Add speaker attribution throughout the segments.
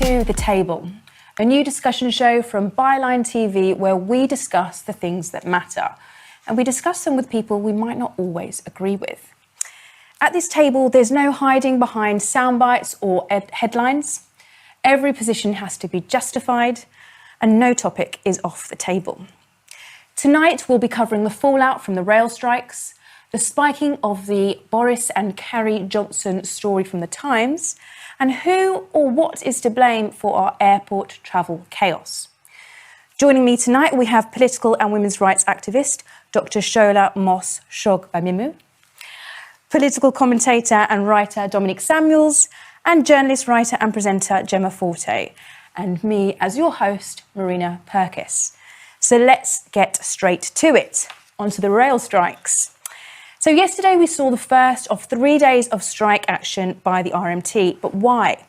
Speaker 1: to The Table, a new discussion show from Byline TV where we discuss the things that matter. And we discuss them with people we might not always agree with. At this table, there's no hiding behind soundbites or headlines. Every position has to be justified, and no topic is off the table. Tonight, we'll be covering the fallout from the rail strikes, the spiking of the Boris and Carrie Johnson story from The Times, and who or what is to blame for our airport travel chaos. Joining me tonight, we have political and women's rights activist Dr. Shola Mos-Shogbamimu, political commentator and writer Dominique and journalist, writer and presenter Jemma Forte, and me as your host, Marina Purkiss. So let's get straight to it, onto the rail strikes. So yesterday we saw the first of 3 days of strike action by the RMT, but why?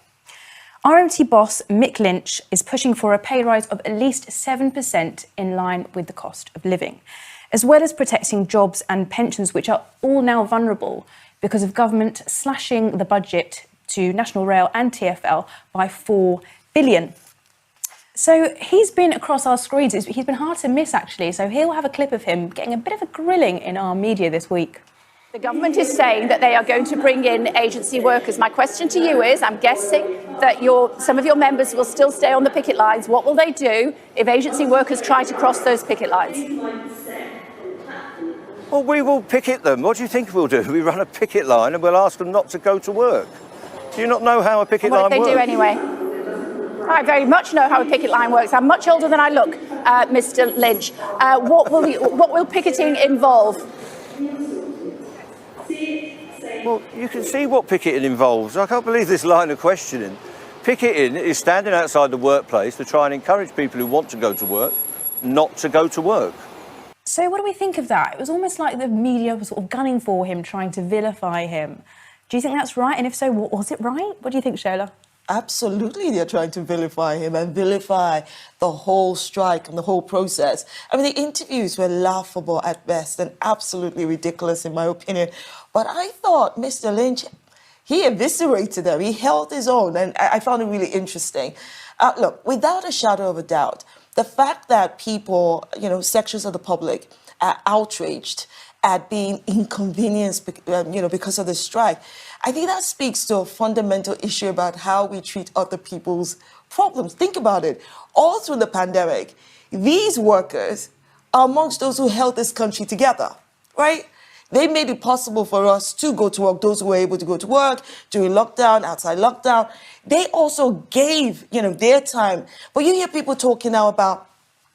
Speaker 1: RMT boss Mick Lynch is pushing for a pay rise of at least 7% in line with the cost of living, as well as protecting jobs and pensions, which are all now vulnerable because of government slashing the budget to National Rail and TfL by $4 billion. So he's been across our screens. He's been hard to miss, actually. So here we'll have a clip of him getting a bit of a grilling in our media this week.
Speaker 2: The government is saying that they are going to bring in agency workers. My question to you is, I'm guessing that some of your members will still stay on the picket lines. What will they do if agency workers try to cross those picket lines?
Speaker 3: Well, we will picket them. What do you think we'll do? We run a picket line and we'll ask them not to go to work. Do you not know how a picket line works?
Speaker 2: What if they do anyway? I very much know how a picket line works. I'm much older than I look, Mr. Lynch. What will picketing involve?
Speaker 3: Well, you can see what picketing involves. I can't believe this line of questioning. Picketing is standing outside the workplace to try and encourage people who want to go to work not to go to work.
Speaker 1: So what do we think of that? It was almost like the media was sort of gunning for him, trying to vilify him. Do you think that's right? And if so, was it right? What do you think, Shola?
Speaker 4: Absolutely, they're trying to vilify him and vilify the whole strike and the whole process. I mean, the interviews were laughable at best and absolutely ridiculous, in my opinion. But I thought Mr. Lynch, he eviscerated them. He held his own, and I found it really interesting. Look, without a shadow of a doubt, the fact that people, sections of the public are outraged at being inconvenienced, because of the strike, I think that speaks to a fundamental issue about how we treat other people's problems. Think about it. All through the pandemic, these workers are amongst those who held this country together, right? They made it possible for us to go to work, those who were able to go to work during lockdown, outside lockdown. They also gave, their time. But you hear people talking now about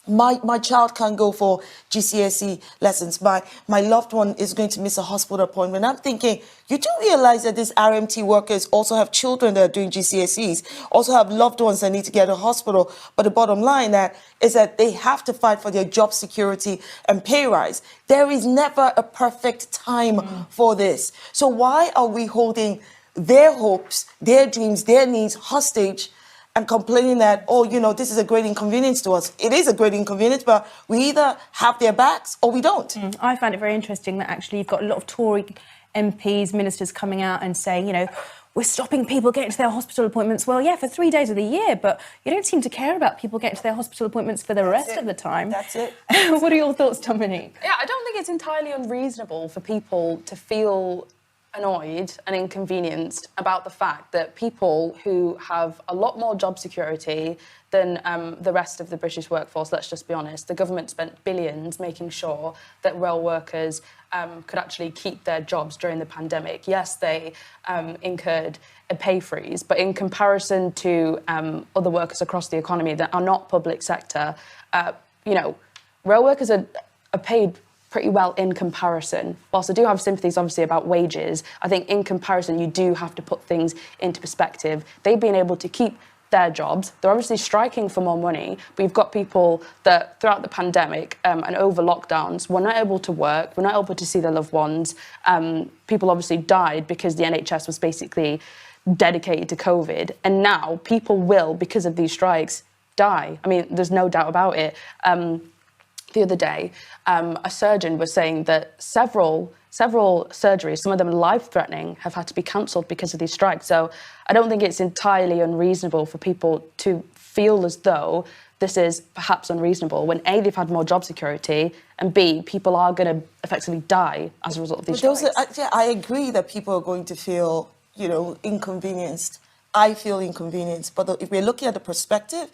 Speaker 4: my child can't go for GCSE lessons. My loved one is going to miss a hospital appointment. I'm thinking, you do realize that these RMT workers also have children that are doing GCSEs, also have loved ones that need to get to a hospital. But the bottom line is that they have to fight for their job security and pay rise. There is never a perfect time for this. So why are we holding their hopes, their dreams, their needs hostage and complaining that, this is a great inconvenience to us? It is a great inconvenience, but we either have their backs or we don't.
Speaker 1: I found it very interesting that actually you've got a lot of Tory MPs, ministers coming out and saying, we're stopping people getting to their hospital appointments. Well, yeah, for 3 days of the year, but you don't seem to care about people getting to their hospital appointments for the rest of the time.
Speaker 4: That's it.
Speaker 1: What are your thoughts, Dominique?
Speaker 5: Yeah, I don't think it's entirely unreasonable for people to feel annoyed and inconvenienced about the fact that people who have a lot more job security than the rest of the British workforce, let's just be honest, the government spent billions making sure that rail workers could actually keep their jobs during the pandemic. Yes, they incurred a pay freeze, but in comparison to other workers across the economy that are not public sector, rail workers are paid pretty well in comparison. Whilst I do have sympathies, obviously, about wages, I think in comparison, you do have to put things into perspective. They've been able to keep their jobs. They're obviously striking for more money, but you've got people that throughout the pandemic and over lockdowns were not able to work, were not able to see their loved ones. People obviously died because the NHS was basically dedicated to COVID. And now people will, because of these strikes, die. I mean, there's no doubt about it. the other day, a surgeon was saying that several surgeries, some of them life-threatening, have had to be cancelled because of these strikes. So I don't think it's entirely unreasonable for people to feel as though this is perhaps unreasonable when A, they've had more job security, and B, people are going to effectively die as a result of these strikes.
Speaker 4: I agree that people are going to feel, inconvenienced. I feel inconvenienced. But if we're looking at the perspective,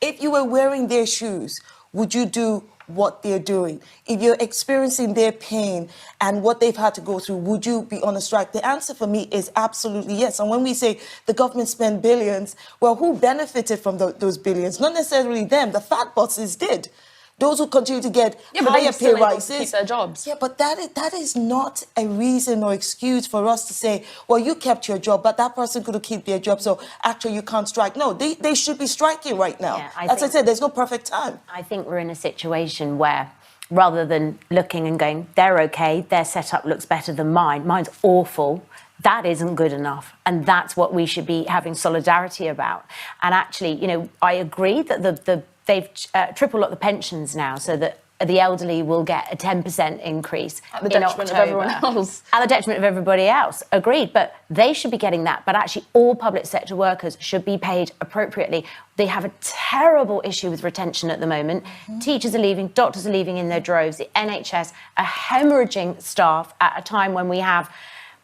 Speaker 4: if you were wearing their shoes, would you do what they're doing? If you're experiencing their pain and what they've had to go through, would you be on a strike? The answer for me is absolutely yes. And when we say the government spent billions, well, who benefited from those billions? Not necessarily them. The fat bosses did. Those who continue to get higher pay rises.
Speaker 5: Keep their jobs.
Speaker 4: Yeah, but that is not a reason or excuse for us to say, well, you kept your job, but that person couldn't keep their job, so actually you can't strike. No, they should be striking right now.
Speaker 6: Yeah,
Speaker 4: As I said, there's no perfect time.
Speaker 6: I think we're in a situation where, rather than looking and going, they're okay, their setup looks better than mine, mine's awful, that isn't good enough. And that's what we should be having solidarity about. And actually, I agree that they've tripled up the pensions now so that the elderly will get a 10% increase
Speaker 5: at the detriment of everyone else.
Speaker 6: At the detriment of everybody else. Agreed. But they should be getting that. But actually, all public sector workers should be paid appropriately. They have a terrible issue with retention at the moment. Mm-hmm. Teachers are leaving, doctors are leaving in their droves. The NHS are hemorrhaging staff at a time when we have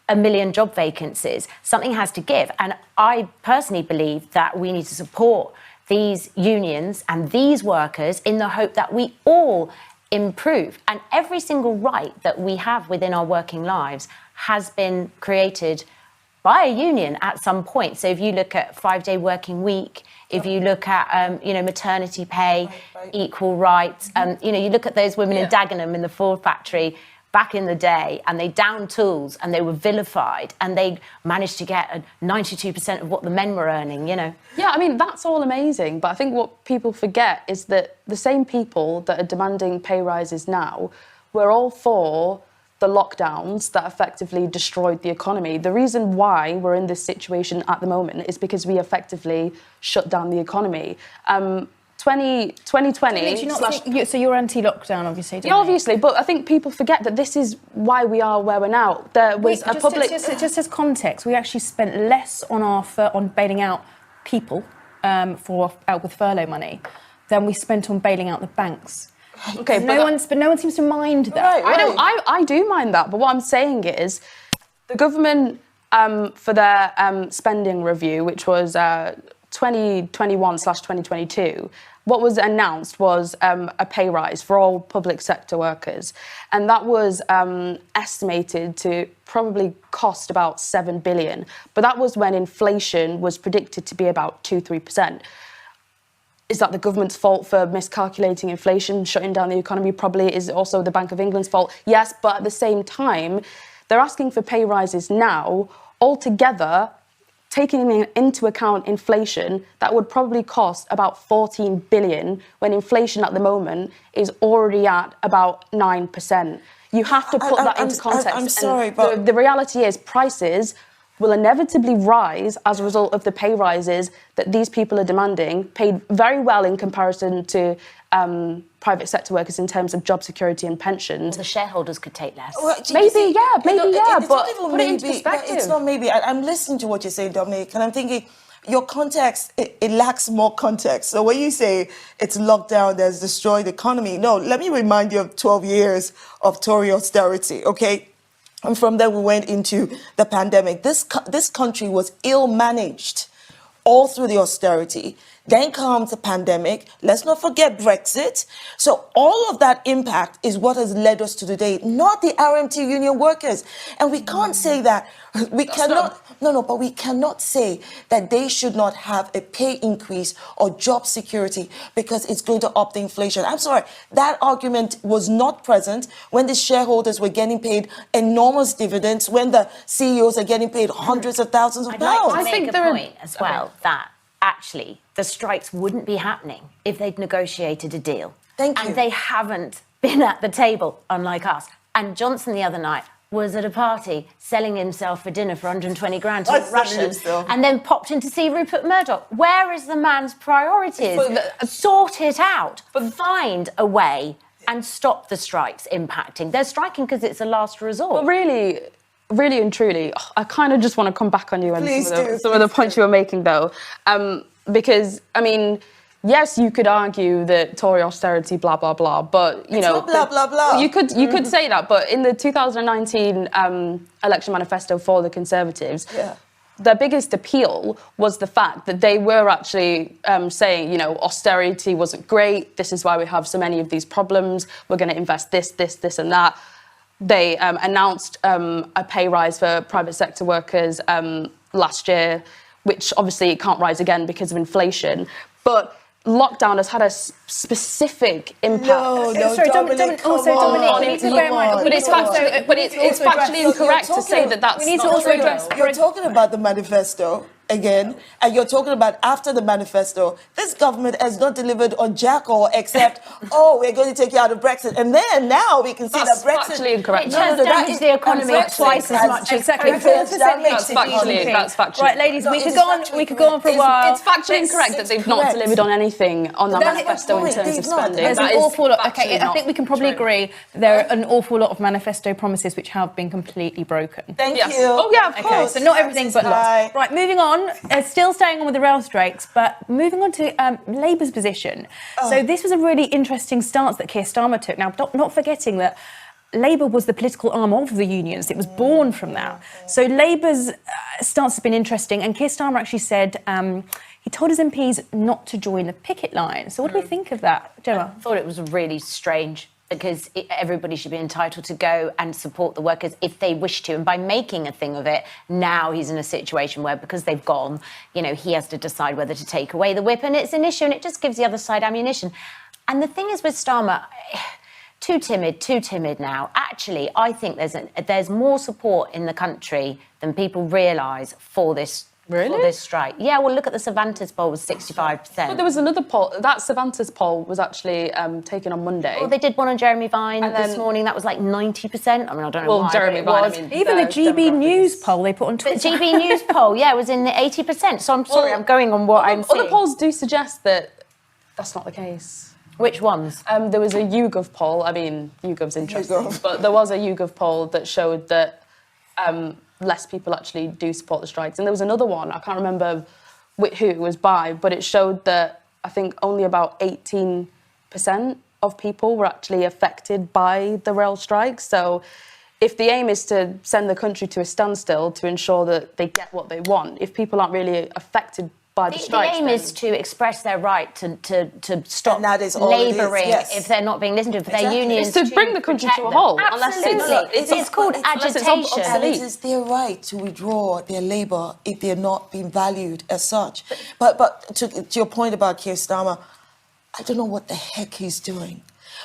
Speaker 6: 1 million job vacancies. Something has to give. And I personally believe that we need to support these unions and these workers in the hope that we all improve. And every single right that we have within our working lives has been created by a union at some point. So if you look at 5-day working week, if you look at, maternity pay, equal rights, you look at those women in Dagenham in the Ford factory back in the day, and they downed tools and they were vilified and they managed to get 92% of what the men were earning, Yeah,
Speaker 5: I mean, that's all amazing. But I think what people forget is that the same people that are demanding pay rises now were all for the lockdowns that effectively destroyed the economy. The reason why we're in this situation at the moment is because we effectively shut down the economy. 2020...
Speaker 1: So you're anti-lockdown, obviously,
Speaker 5: Yeah, obviously, but I think people forget that this is why we are where we're now. There was a public...
Speaker 1: Just as context, we actually spent less on bailing out people with furlough money than we spent on bailing out the banks.
Speaker 5: Okay,
Speaker 1: but no one seems to mind that.
Speaker 5: I do mind that, but what I'm saying is the government, for their spending review, which was 2021/2022, what was announced was a pay rise for all public sector workers. And that was estimated to probably cost about 7 billion. But that was when inflation was predicted to be about 2-3%. Is that the government's fault for miscalculating inflation, shutting down the economy? Probably. Is it also the Bank of England's fault? Yes, but at the same time, they're asking for pay rises now. Altogether, taking into account inflation, that would probably cost about 14 billion when inflation at the moment is already at about 9%. You have to put that into context.
Speaker 4: I'm sorry, but...
Speaker 5: The reality is prices will inevitably rise as a result of the pay rises that these people are demanding, paid very well in comparison to private sector workers in terms of job security and pensions.
Speaker 6: Well, the shareholders could take less.
Speaker 4: Well,
Speaker 5: but
Speaker 4: put
Speaker 5: it into perspective.
Speaker 4: It's not maybe. I'm listening to what you're saying, Dominique, and I'm thinking your context, it lacks more context. So when you say it's lockdown that's destroyed the economy, no, let me remind you of 12 years of Tory austerity, okay? And from there, we went into the pandemic. This country was ill-managed all through the austerity. Then comes the pandemic. Let's not forget Brexit. So all of that impact is what has led us to today, not the RMT union workers. And we can't say that. We cannot say that they should not have a pay increase or job security because it's going to up the inflation. I'm sorry, that argument was not present when the shareholders were getting paid enormous dividends, when the CEOs are getting paid hundreds of thousands of pounds.
Speaker 6: I think the point as well that actually the strikes wouldn't be happening if they'd negotiated a deal.
Speaker 4: Thank you.
Speaker 6: And they haven't been at the table, unlike us. And Johnson the other night was at a party selling himself for dinner for 120 grand to Russians and then popped in to see Rupert Murdoch. Where is the man's priorities? Sort it out. But find a way and stop the strikes impacting. They're striking because it's a last resort.
Speaker 5: But really and truly, I kind of just want to come back on you and some of the points you were making, though. Because, I mean, yes, you could argue that Tory austerity, blah, blah, blah, but, you know...
Speaker 4: Not blah, blah, blah.
Speaker 5: You could say that, but in the 2019 election manifesto for the Conservatives...
Speaker 4: Yeah.
Speaker 5: Their biggest appeal was the fact that they were actually saying, you know, austerity wasn't great. This is why we have so many of these problems. We're going to invest this, and that. They announced a pay rise for private sector workers last year, which obviously can't rise again because of inflation. But lockdown has had a specific impact.
Speaker 4: No,
Speaker 1: Sorry,
Speaker 4: Dominique,
Speaker 1: Dominique, we need to bear in mind.
Speaker 5: But it's factually incorrect to say that that's
Speaker 1: we need to
Speaker 5: not
Speaker 1: also
Speaker 5: true.
Speaker 1: address.
Speaker 4: You're talking about the manifesto again, and you're talking about after the manifesto. This government has not delivered on jack all except, we're going to take you out of Brexit. And then now we can see
Speaker 5: That's
Speaker 4: that Brexit...
Speaker 5: factually incorrect.
Speaker 6: It has damaged the economy twice as much.
Speaker 1: Exactly.
Speaker 5: That's factually.
Speaker 1: Right, ladies, we could go on for a while.
Speaker 5: It's factually incorrect that they've not delivered on anything on that manifesto in terms of spending.
Speaker 1: There's an awful lot. Okay, I think we can probably
Speaker 5: true.
Speaker 1: agree there are an awful lot of manifesto promises which have been completely broken.
Speaker 4: Thank
Speaker 5: Yes.
Speaker 4: you.
Speaker 5: Oh, yeah, of
Speaker 1: Okay,
Speaker 5: course.
Speaker 1: so not everything but
Speaker 4: Right.
Speaker 1: lots. Right, moving on. Still staying on with the rail strikes, but moving on to Labour's position. So this was a really interesting stance that Keir Starmer took. Now, not forgetting that Labour was the political arm of the unions. It was born from that. So Labour's stance has been interesting, and Keir Starmer actually said he told his MPs not to join the picket line. So what do we think of that, Jemma?
Speaker 6: I thought it was really strange because everybody should be entitled to go and support the workers if they wish to. And by making a thing of it, now he's in a situation where, because they've gone, you know, he has to decide whether to take away the whip. And it's an issue, and it just gives the other side ammunition. And the thing is with Starmer, too timid now. Actually, I think there's more support in the country than people realise for this.
Speaker 5: Really?
Speaker 6: For this strike. Yeah, well, look at the Cervantes poll was 65%.
Speaker 5: But there was another poll. That Cervantes poll was actually taken on Monday.
Speaker 6: Well, they did one on Jeremy Vine
Speaker 5: And
Speaker 6: this
Speaker 5: then-
Speaker 6: morning. That was like 90%. I mean, I don't know
Speaker 5: Well,
Speaker 6: why.
Speaker 5: Jeremy
Speaker 6: but it
Speaker 5: Vine,
Speaker 6: was.
Speaker 5: I mean,
Speaker 1: Even the GB
Speaker 5: demographics.
Speaker 1: News poll they put on
Speaker 6: The
Speaker 1: Twitter.
Speaker 6: GB News poll, yeah, was in the 80%. So I'm sorry, I'm going on what I'm seeing.
Speaker 5: Other polls do suggest that that's not the case.
Speaker 6: Which ones?
Speaker 5: There was a YouGov poll. I mean, YouGov's interesting, but there was a YouGov poll that showed that less people actually do support the strikes. And there was another one, I can't remember who it was by, but it showed that I think only about 18% of people were actually affected by the rail strikes. So if the aim is to send the country to a standstill to ensure that they get what they want, if people aren't really affected by the
Speaker 6: The
Speaker 5: strikes...
Speaker 6: aim
Speaker 5: then-
Speaker 6: is to express their right to stop
Speaker 4: And that is all it is,
Speaker 6: labouring
Speaker 4: yes.
Speaker 6: if they're not being listened to, for their
Speaker 4: Exactly.
Speaker 6: unions
Speaker 5: It's to bring the country
Speaker 6: protect
Speaker 5: to a
Speaker 6: them.
Speaker 5: halt, unless it's-
Speaker 6: Absolutely.
Speaker 5: it's
Speaker 6: called
Speaker 5: unless it's
Speaker 6: agitation.
Speaker 4: And
Speaker 5: obsolete.
Speaker 4: it is their right to withdraw their labour if they're not being valued as such. But to your point about Keir Starmer, I don't know what the heck he's doing.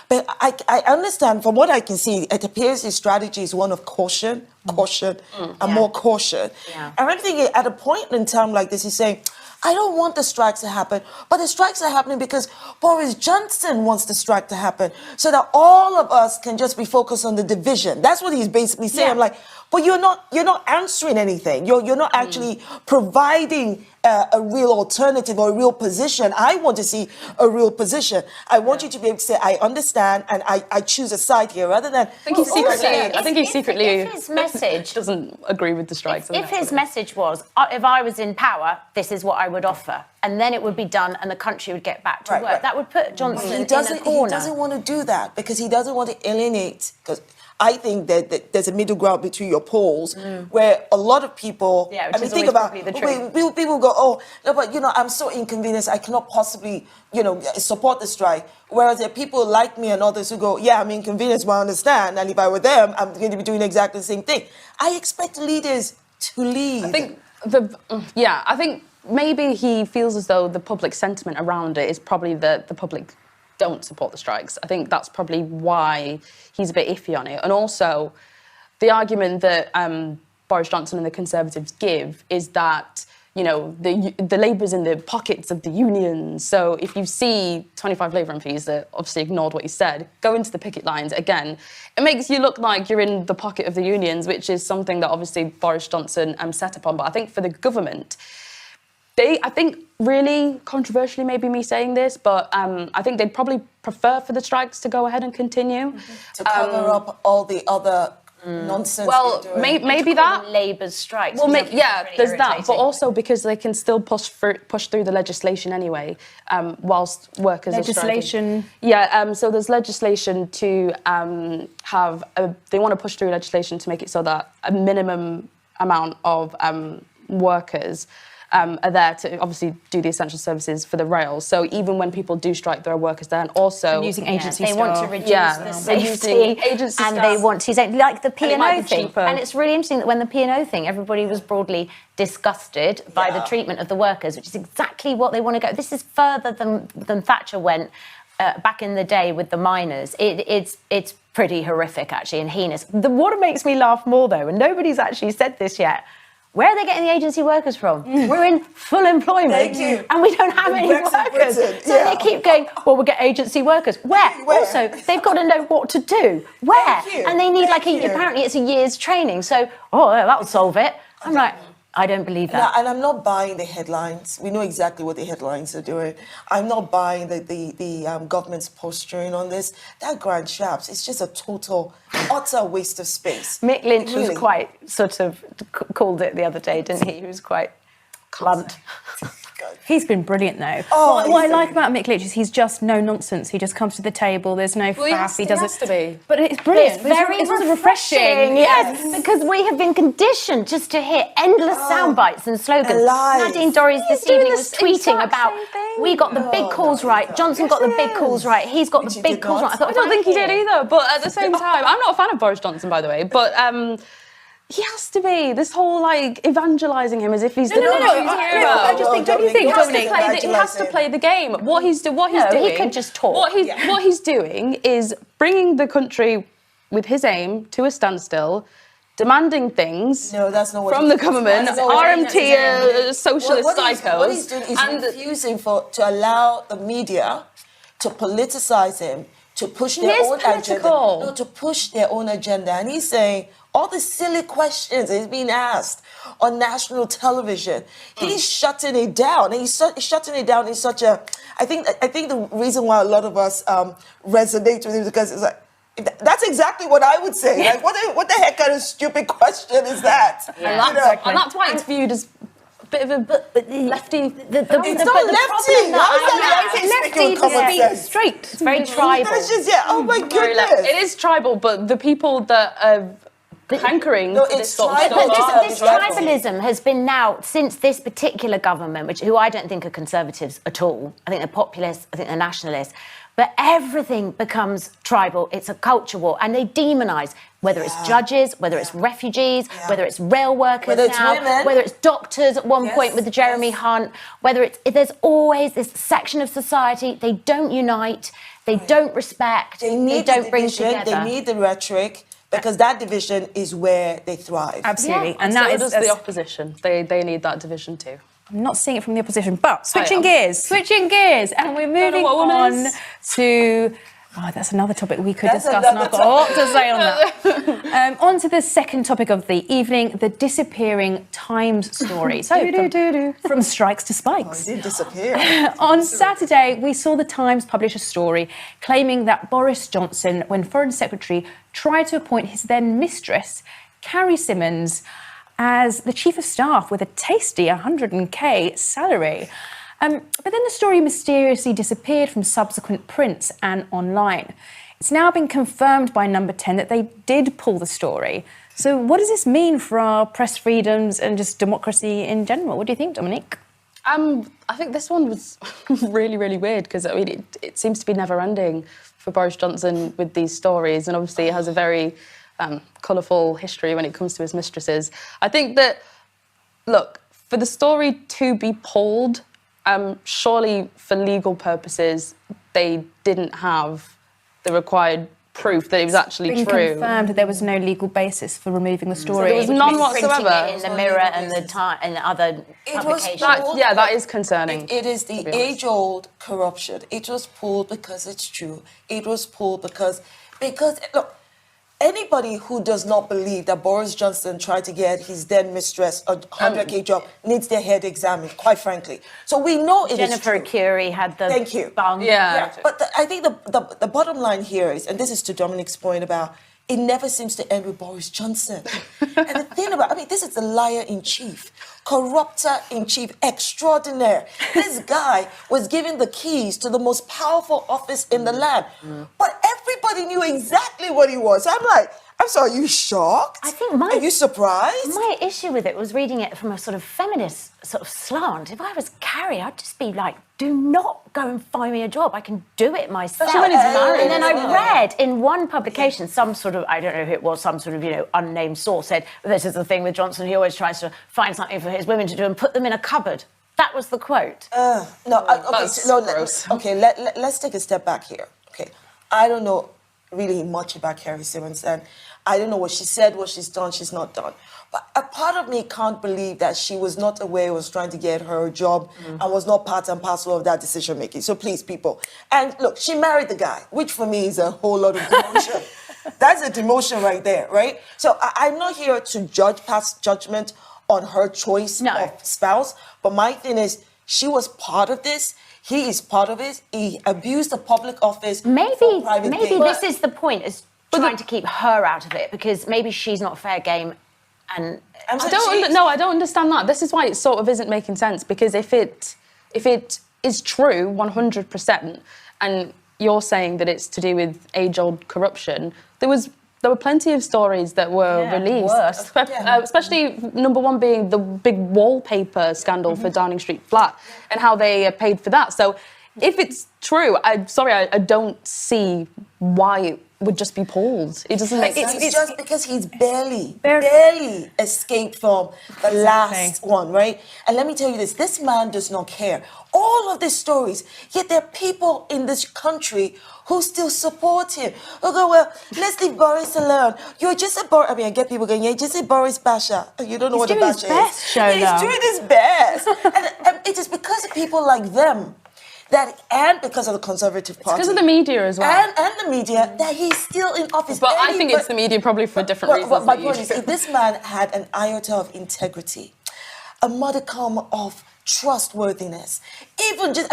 Speaker 4: But I understand, from what I can see, it appears his strategy is one of caution, and more caution.
Speaker 6: Yeah.
Speaker 4: And I'm thinking, at a point in time like this, he's saying, I don't want the strikes to happen, but the strikes are happening because Boris Johnson wants the strike to happen so that all of us can just be focused on the division. That's what he's basically saying.
Speaker 6: Yeah.
Speaker 4: I'm like, but you're not answering anything. You're not actually providing a real alternative or a real position. I want to see a real position. I want you to be able to say, I understand, and I choose a side here, rather than...
Speaker 5: I think he secretly
Speaker 6: If his message...
Speaker 5: doesn't agree with the strikes.
Speaker 6: If his message was, if I was in power, this is what I would offer, and then it would be done and the country would get back to
Speaker 4: Right,
Speaker 6: work,
Speaker 4: right.
Speaker 6: that would put Johnson in a
Speaker 4: He
Speaker 6: corner.
Speaker 4: doesn't want to do that because he doesn't want to alienate. Because I think that there's a middle ground between your polls where a lot of people.
Speaker 6: Yeah, which
Speaker 4: I mean,
Speaker 6: is
Speaker 4: think
Speaker 6: always
Speaker 4: about
Speaker 6: probably the truth.
Speaker 4: people go, oh, no, but I'm so inconvenienced. I cannot possibly, support the strike. Whereas there are people like me and others who go, yeah, I'm inconvenienced, but I understand. And if I were them, I'm going to be doing exactly the same thing. I expect leaders to lead.
Speaker 5: I think maybe he feels as though the public sentiment around it is probably that the public don't support the strikes. I think that's probably why he's a bit iffy on it. And also, the argument that Boris Johnson and the Conservatives give is that, the Labour's in the pockets of the unions. So if you see 25 Labour MPs that obviously ignored what he said, go into the picket lines again, it makes you look like you're in the pocket of the unions, which is something that obviously Boris Johnson set upon. But I think for the government, I think, really controversially, maybe me saying this, but I think they'd probably prefer for the strikes to go ahead and continue.
Speaker 4: To cover up all the other nonsense.
Speaker 5: Well, maybe that.
Speaker 6: Labour's strikes.
Speaker 5: Well,
Speaker 6: which
Speaker 5: yeah,
Speaker 6: is really
Speaker 5: there's that, but
Speaker 6: irritating.
Speaker 5: also because they can still push through the legislation anyway, whilst workers are
Speaker 1: Legislation.
Speaker 5: striking. Yeah, so there's legislation to they want to push through legislation to make it so that a minimum amount of workers are there to obviously do the essential services for the rail. So even when people do strike, there are workers there, and also
Speaker 1: Using agency
Speaker 6: they want to
Speaker 1: staff.
Speaker 6: reduce
Speaker 5: Yeah,
Speaker 6: the
Speaker 5: they're using
Speaker 6: safety,
Speaker 5: agency
Speaker 6: and
Speaker 5: staff.
Speaker 6: they want to like the
Speaker 5: it
Speaker 6: P&O
Speaker 5: might be
Speaker 6: thing.
Speaker 5: cheaper.
Speaker 6: And it's really interesting that when the P&O thing, everybody was broadly disgusted by the treatment of the workers, which is exactly what they want to go. This is further than Thatcher went back in the day with the miners. It's pretty horrific, actually, and heinous. What makes me laugh more, though, and nobody's actually said this yet, where are they getting the agency workers from? We're in full employment,
Speaker 4: Thank you.
Speaker 6: and we don't have any
Speaker 4: Brexit
Speaker 6: workers.
Speaker 4: Britain,
Speaker 6: So
Speaker 4: yeah.
Speaker 6: they keep going, well, we'll get agency workers. Where? Also, they've got to know what to do. Where?
Speaker 4: Thank you.
Speaker 6: And they need
Speaker 4: Thank you.
Speaker 6: apparently it's a year's training. So, that'll solve it. I'm like, I don't believe that.
Speaker 4: And I'm not buying the headlines. We know exactly what the headlines are doing. I'm not buying the government's posturing on this. That grand shafts, it's just a total, utter waste of space.
Speaker 6: Mick Lynch
Speaker 4: Really.
Speaker 6: was quite sort of called it the other day, didn't he? He was quite blunt.
Speaker 1: He's been brilliant though.
Speaker 4: Oh,
Speaker 1: what I
Speaker 4: he's
Speaker 1: like about Mick Lynch is he's just no nonsense. He just comes to the table. There's no
Speaker 5: Well,
Speaker 1: faff.
Speaker 5: he has to be.
Speaker 1: But it's brilliant.
Speaker 6: It's very
Speaker 1: it's also
Speaker 6: refreshing, yes, because we have been conditioned just to hear endless sound bites and slogans.
Speaker 4: and lies.
Speaker 6: Nadine Dorries this
Speaker 5: doing
Speaker 6: evening
Speaker 5: the
Speaker 6: was tweeting
Speaker 5: exact
Speaker 6: about,
Speaker 5: same thing.
Speaker 6: we got the big calls right, Johnson got the big calls right, he's got
Speaker 4: Which
Speaker 6: the
Speaker 4: he
Speaker 6: big
Speaker 4: did
Speaker 6: calls
Speaker 4: not.
Speaker 6: right. I thought,
Speaker 5: I don't think he did
Speaker 6: "Thank you."
Speaker 5: either, but at the same time, I'm not a fan of Boris Johnson, by the way, but he has to be. This whole, evangelising him as if he's the
Speaker 1: no,
Speaker 5: country's
Speaker 1: no,
Speaker 5: hero.
Speaker 1: I just think, don't you think,
Speaker 5: He has to
Speaker 1: Dominique?
Speaker 5: he has to play the game. What he's
Speaker 6: No,
Speaker 5: doing.
Speaker 6: he could just talk.
Speaker 5: What he's doing is bringing the country with his aim to a standstill, demanding things
Speaker 4: No, that's not what
Speaker 5: from
Speaker 4: he's
Speaker 5: the government,
Speaker 4: that's not what
Speaker 5: RMT,
Speaker 4: he's
Speaker 5: socialist psychos.
Speaker 4: What he's doing is refusing to allow the media to politicize him, to push their
Speaker 5: is
Speaker 4: own
Speaker 5: political.
Speaker 4: agenda. No, to push their own agenda. And he's saying all the silly questions he's being asked on national television. He's shutting it down. And he's shutting it down in such a... I think the reason why a lot of us resonate with him is because it's like, that's exactly what I would say. Like, what the heck kind of stupid question is that?
Speaker 5: And that's why it's viewed as a bit of a lefty.
Speaker 4: It's not lefty. How is that lefty speaking with common sense?
Speaker 1: straight.
Speaker 6: It's very tribal.
Speaker 4: That's just, oh my
Speaker 5: Very left.
Speaker 4: goodness.
Speaker 5: It is tribal, but the people that are hankering
Speaker 4: No,
Speaker 5: for this
Speaker 4: it's
Speaker 5: sort of
Speaker 4: tribal.
Speaker 5: stuff
Speaker 6: But
Speaker 5: are
Speaker 6: this
Speaker 5: left.
Speaker 6: tribalism has been now, since this particular government, who I don't think are conservatives at all. I think they're populists, I think they're nationalists. But everything becomes tribal. It's a culture war. And they demonise, whether it's judges, whether it's refugees, whether it's rail workers
Speaker 4: Whether it's
Speaker 6: now,
Speaker 4: women.
Speaker 6: whether it's doctors at one point with the Jeremy Hunt, whether it's... There's always this section of society, they don't unite, they don't respect, they don't
Speaker 4: the
Speaker 6: bring
Speaker 4: division,
Speaker 6: together.
Speaker 4: They need the rhetoric, because that division is where they thrive.
Speaker 1: Absolutely.
Speaker 6: Yeah.
Speaker 1: And
Speaker 5: So
Speaker 1: that
Speaker 5: does
Speaker 1: is
Speaker 5: the opposition. They need that division too.
Speaker 1: I'm not seeing it from the opposition, but switching
Speaker 5: am.
Speaker 1: gears, and we're moving
Speaker 5: what one
Speaker 1: on
Speaker 5: is.
Speaker 1: to... Oh, that's another topic we could
Speaker 4: That's
Speaker 1: discuss, and I've
Speaker 4: another
Speaker 1: got a lot to say on that. On to the second topic of the evening, the disappearing Times story. So, from strikes to spikes.
Speaker 4: They did disappear.
Speaker 1: On Saturday, we saw the Times publish a story claiming that Boris Johnson, when Foreign Secretary, tried to appoint his then mistress, Carrie Symonds, as the Chief of Staff with a tasty 100k salary. But then the story mysteriously disappeared from subsequent prints and online. It's now been confirmed by Number 10 that they did pull the story. So what does this mean for our press freedoms and just democracy in general? What do you think, Dominique?
Speaker 5: I think this one was really, really weird because, I mean, it seems to be never-ending for Boris Johnson with these stories, and obviously he has a very colourful history when it comes to his mistresses. I think that, look, for the story to be pulled, surely for legal purposes, they didn't have the required proof that it was actually
Speaker 1: It's been
Speaker 5: true.
Speaker 1: confirmed that there was no legal basis for removing the story.
Speaker 5: there was none
Speaker 6: Printing
Speaker 5: whatsoever.
Speaker 6: it in the Mirror and the Time and other publications.
Speaker 5: That is concerning.
Speaker 4: It is the age-old corruption. It was pulled because it's true. It was pulled because look, Anybody who does not believe that Boris Johnson tried to get his then mistress a 100K job needs their head examined, quite frankly. So we know it is
Speaker 6: Jennifer
Speaker 4: true.
Speaker 6: Curie had the
Speaker 4: Thank you.
Speaker 6: bung.
Speaker 5: Yeah.
Speaker 4: But I think the bottom line here is, and this is to Dominique's point about, it never seems to end with Boris Johnson. And the thing about, this is the liar-in-chief, corrupter-in-chief extraordinaire. This guy was given the keys to the most powerful office in the land. But everybody knew exactly what he was. I'm like, I'm sorry, are you shocked?
Speaker 6: I think
Speaker 4: Are you surprised?
Speaker 6: My issue with it was reading it from a sort of feminist sort of slant. If I was Carrie, I'd just be like, do not go and find me a job. I can do it myself.
Speaker 5: Especially when he's married.
Speaker 6: And then I read in one publication, some sort of, I don't know who it was, some sort of, unnamed source said, this is the thing with Johnson, he always tries to find something for his women to do and put them in a cupboard. That was the quote.
Speaker 4: Let's take a step back here. Okay, I don't know really much about Carrie Simmons, and I don't know what she said, what she's done, she's not done. But a part of me can't believe that she was not aware, was trying to get her job and was not part and parcel of that decision making. So please, people. And look, she married the guy, which for me is a whole lot of demotion. That's a demotion right there, right? So I'm not here to pass judgment on her choice of spouse. But my thing is, she was part of this. He is part of it. He abused the public office.
Speaker 6: Maybe this is the point, is trying to keep her out of it, because maybe she's not fair game. And
Speaker 5: I don't understand that. This is why it sort of isn't making sense, because if it is true 100%, and you're saying that it's to do with age-old corruption, there were plenty of stories that were released, especially number one being the big wallpaper scandal for Downing Street Flat and how they paid for that. So if it's true, I don't see why it would just be pulled. It doesn't make sense.
Speaker 4: It's just because he's barely escaped from the last one, right? And let me tell you this man does not care. All of these stories, yet there are people in this country who still support him. Who go, well, let's leave Boris alone. You're just a Boris. I get people going, you're just a Boris basher. You don't know what a basher is. He's doing his best. and it is because of people like them and because of the Conservative Party.
Speaker 5: Because of the media as well.
Speaker 4: And the media, that he's still in office.
Speaker 5: But I think it's the media probably for different reasons.
Speaker 4: But my point is, if this man had an iota of integrity, a modicum of trustworthiness, even just,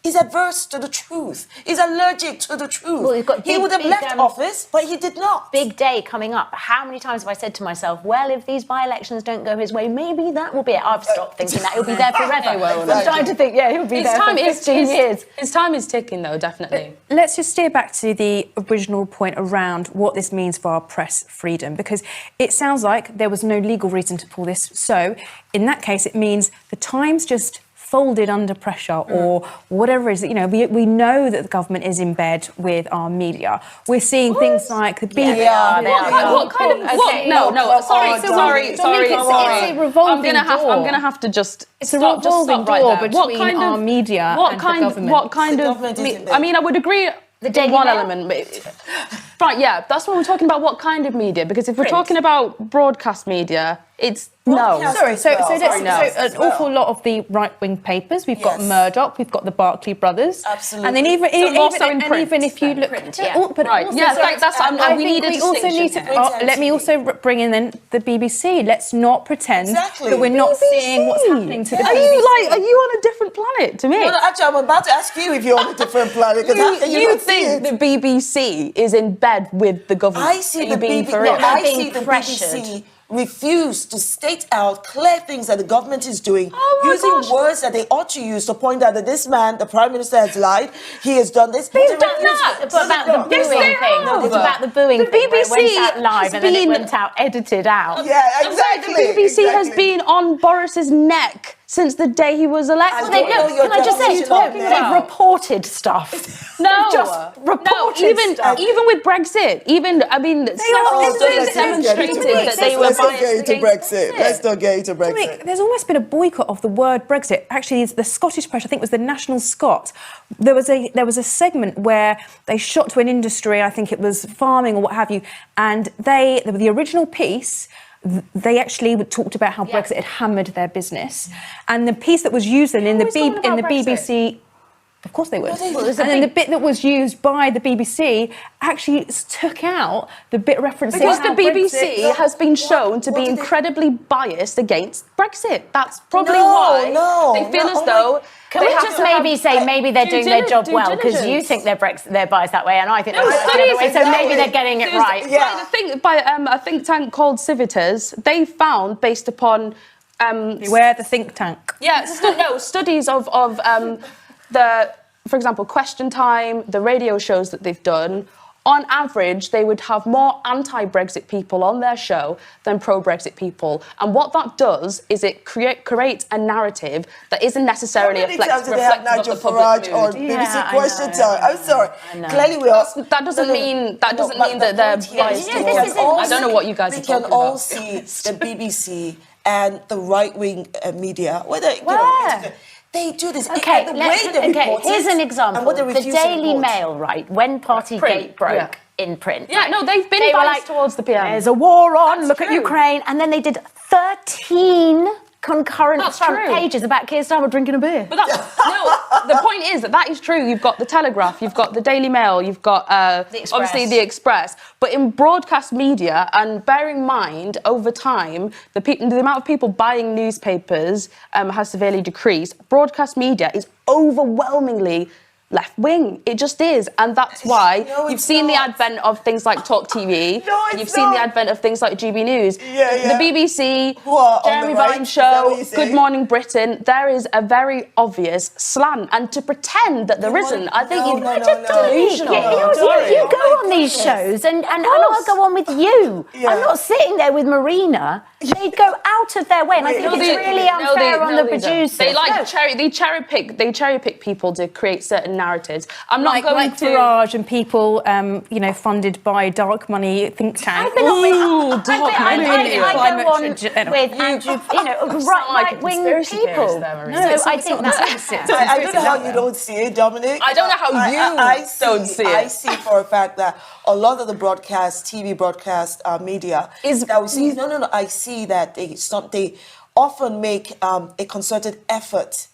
Speaker 4: he's adverse to the truth. He's allergic to the truth.
Speaker 6: Well,
Speaker 4: he would have left office, but he did not.
Speaker 6: Big day coming up. How many times have I said to myself, well, if these by-elections don't go his way, maybe that will be it. I've stopped thinking that. He'll be there forever. I'm starting to think, he'll be there for 15 years.
Speaker 5: His time is ticking, though, definitely.
Speaker 1: Let's just steer back to the original point around what this means for our press freedom, because it sounds like there was no legal reason to pull this. So, in that case, it means the Times just folded under pressure or whatever it is. We know that the government is in bed with our media. We're seeing things like the BBC.
Speaker 5: What kind of... Sorry.
Speaker 1: It's a revolving door.
Speaker 5: I'm going to have to just...
Speaker 1: It's a revolving door between our media and the government.
Speaker 5: What kind of... I would agree...
Speaker 6: The Daily
Speaker 5: one
Speaker 6: Mail?
Speaker 5: element. Right, yeah, that's what we're talking about. What kind of media? Because if we're talking about broadcast media, it's no.
Speaker 1: So an awful lot of the right-wing papers. We've got Murdoch, we've got the Barclay brothers.
Speaker 4: Absolutely.
Speaker 1: And then even if you look...
Speaker 5: we need a distinction.
Speaker 1: Let me also bring in then the BBC. Let's not pretend that we're not seeing what's happening to the BBC.
Speaker 5: Are you on a different planet to me?
Speaker 4: No, actually, I'm about to ask you if you're on a different planet.
Speaker 5: You think the BBC is in bed with the government?
Speaker 4: I see the BBC refuse to state out clear things that the government is doing, using words that they ought to use to point out that this man, the Prime Minister, has lied. He has done this.
Speaker 6: They've done that. It's about the booing thing. It's about the booing thing. The BBC went out live and then it went out edited out.
Speaker 4: Yeah, exactly.
Speaker 5: The BBC has been on Boris's neck since the day he was elected.
Speaker 6: Can I just say, they've reported stuff.
Speaker 5: Just reported stuff. Even with Brexit, they demonstrated that they were biased against Brexit.
Speaker 4: Let's not get into Brexit.
Speaker 1: There's almost been a boycott of the word Brexit. Actually, the Scottish press, I think it was the National Scot, there was a segment where they shot to an industry, I think it was farming or what have you, and the original piece, they actually talked about how Brexit had hammered their business. And the piece that was used in the BBC... Of course they would.
Speaker 4: they
Speaker 1: And
Speaker 4: would.
Speaker 1: then the bit that was used by the BBC actually took out the bit referencing
Speaker 5: Because the
Speaker 1: how
Speaker 5: BBC
Speaker 1: Brexit-
Speaker 5: has been shown to
Speaker 4: what
Speaker 5: be
Speaker 4: did they-
Speaker 5: incredibly biased against Brexit. That's probably
Speaker 4: No,
Speaker 5: why
Speaker 4: no,
Speaker 5: they feel
Speaker 4: no,
Speaker 5: as
Speaker 4: oh
Speaker 5: though
Speaker 6: Can
Speaker 5: they
Speaker 6: we
Speaker 5: have
Speaker 6: just
Speaker 5: to have
Speaker 6: maybe say maybe they're doing their job
Speaker 5: due
Speaker 6: well because you
Speaker 5: diligence.
Speaker 6: think they're biased that way and I think
Speaker 5: No,
Speaker 6: they're biased the other way, so
Speaker 4: studies,
Speaker 6: maybe they're getting it
Speaker 5: There's-
Speaker 6: right.
Speaker 4: Yeah.
Speaker 5: By the thing, by a think tank called Civitas, they found based upon
Speaker 1: Beware the think tank.
Speaker 5: studies of the, for example, Question Time, the radio shows that they've done. On average, they would have more anti-Brexit people on their show than pro-Brexit people. And what that does is it creates a narrative that isn't necessarily
Speaker 4: How many times did they have
Speaker 5: reflective
Speaker 4: Nigel
Speaker 5: of the public
Speaker 4: Farage on
Speaker 5: mood.
Speaker 4: BBC
Speaker 6: Yeah, I
Speaker 4: Question
Speaker 6: know.
Speaker 4: Time? I'm sorry. Clearly, we are.
Speaker 5: That doesn't mean that
Speaker 4: but
Speaker 5: they're
Speaker 4: the point here
Speaker 5: biased
Speaker 4: is
Speaker 6: Yeah,
Speaker 4: we
Speaker 6: this
Speaker 5: towards.
Speaker 6: isn't-
Speaker 4: can all
Speaker 5: I don't know what you guys
Speaker 4: we
Speaker 5: are talking
Speaker 4: can all
Speaker 5: about.
Speaker 4: see the BBC and the right-wing media, whether
Speaker 6: Where?
Speaker 4: they do this.
Speaker 6: Okay,
Speaker 4: and the way they report
Speaker 6: here's
Speaker 4: it
Speaker 6: an example.
Speaker 4: And what they
Speaker 6: The
Speaker 4: refuse to
Speaker 6: Daily
Speaker 4: report.
Speaker 6: Mail, right, when Partygate
Speaker 5: Print,
Speaker 6: broke
Speaker 5: yeah.
Speaker 6: in print.
Speaker 5: Yeah,
Speaker 6: right,
Speaker 5: no, they've been
Speaker 6: they were
Speaker 5: biased towards the PM.
Speaker 6: There's a war on,
Speaker 5: That's
Speaker 6: look at
Speaker 5: true.
Speaker 6: Ukraine, and then they did 13 concurrent
Speaker 5: That's
Speaker 6: front
Speaker 5: true.
Speaker 6: pages about Keir Starmer drinking a beer.
Speaker 5: But the point is that is true. You've got the Telegraph, you've got the Daily Mail, you've got
Speaker 6: Express.
Speaker 5: obviously the Express. But in broadcast media, and bear in mind, over time, the amount of people buying newspapers has severely decreased. Broadcast media is overwhelmingly left-wing. It just is. And that's why
Speaker 4: No,
Speaker 5: you've
Speaker 4: it's
Speaker 5: seen the
Speaker 4: not.
Speaker 5: advent of things like Talk TV.
Speaker 4: No,
Speaker 5: and you've
Speaker 4: it's
Speaker 5: seen the
Speaker 4: not.
Speaker 5: advent of things like GB News.
Speaker 4: Yeah.
Speaker 5: The BBC,
Speaker 4: Who are on
Speaker 5: Jeremy
Speaker 4: the right?
Speaker 5: Vine
Speaker 4: Is that what
Speaker 5: Show,
Speaker 4: you're
Speaker 5: Good
Speaker 4: saying?
Speaker 5: Morning Britain. There is a very obvious slant. And to pretend that there isn't, I think you're delusional.
Speaker 6: You go on these shows and I'll go on with you.
Speaker 4: Yeah.
Speaker 6: I'm not sitting there with Marina. They go out of their way, and I think it's really unfair on the producers.
Speaker 5: They like
Speaker 6: No.
Speaker 5: they cherry pick people to create certain narratives. I'm not going
Speaker 1: like
Speaker 5: to.
Speaker 1: Farage and people, funded by dark money think tank.
Speaker 6: I've been on
Speaker 5: Ooh,
Speaker 6: I go on with right-wing
Speaker 5: conspiracy
Speaker 6: people.
Speaker 5: theorist there, Marina.
Speaker 1: No, it's
Speaker 6: So I
Speaker 1: not-
Speaker 6: think
Speaker 1: it's not
Speaker 6: that's
Speaker 4: I don't know how you don't see it, Dominic.
Speaker 5: I don't know how you don't see it.
Speaker 4: I see for a fact that a lot of the TV broadcast media
Speaker 5: Is-
Speaker 4: that we see. No. I see that they often make a concerted effort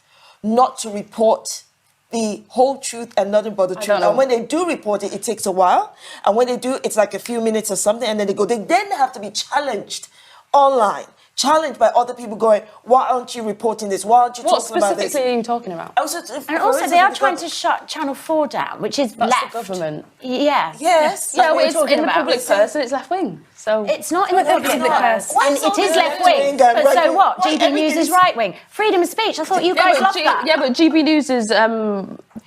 Speaker 4: not to report the whole truth and nothing but the truth.
Speaker 5: know.
Speaker 4: And when they do report it, it takes a while. And when they do, it's like a few minutes or something, and then they go. They then have to be challenged online. Challenged by other people going, why aren't you reporting this? Why aren't you
Speaker 5: What
Speaker 4: talking about this?
Speaker 5: specifically are you talking about?
Speaker 6: And also, they are trying to shut Channel 4 down, which is
Speaker 5: That's
Speaker 6: left.
Speaker 5: the government.
Speaker 6: Yeah.
Speaker 4: Yes.
Speaker 5: Yeah,
Speaker 6: what
Speaker 5: well,
Speaker 6: we're
Speaker 5: it's
Speaker 6: talking
Speaker 5: in the
Speaker 6: about.
Speaker 5: public person, it's left wing. So
Speaker 6: It's not in the public purse.
Speaker 4: Why
Speaker 6: And
Speaker 4: is
Speaker 6: it
Speaker 4: all
Speaker 6: is
Speaker 4: this
Speaker 6: left wing.
Speaker 4: left-wing and
Speaker 6: But so
Speaker 4: right-wing?
Speaker 6: what?
Speaker 4: Why
Speaker 6: GB News
Speaker 4: everything
Speaker 6: is
Speaker 4: is-
Speaker 6: right wing. Freedom of speech. I thought you guys loved that.
Speaker 5: Yeah, but GB News is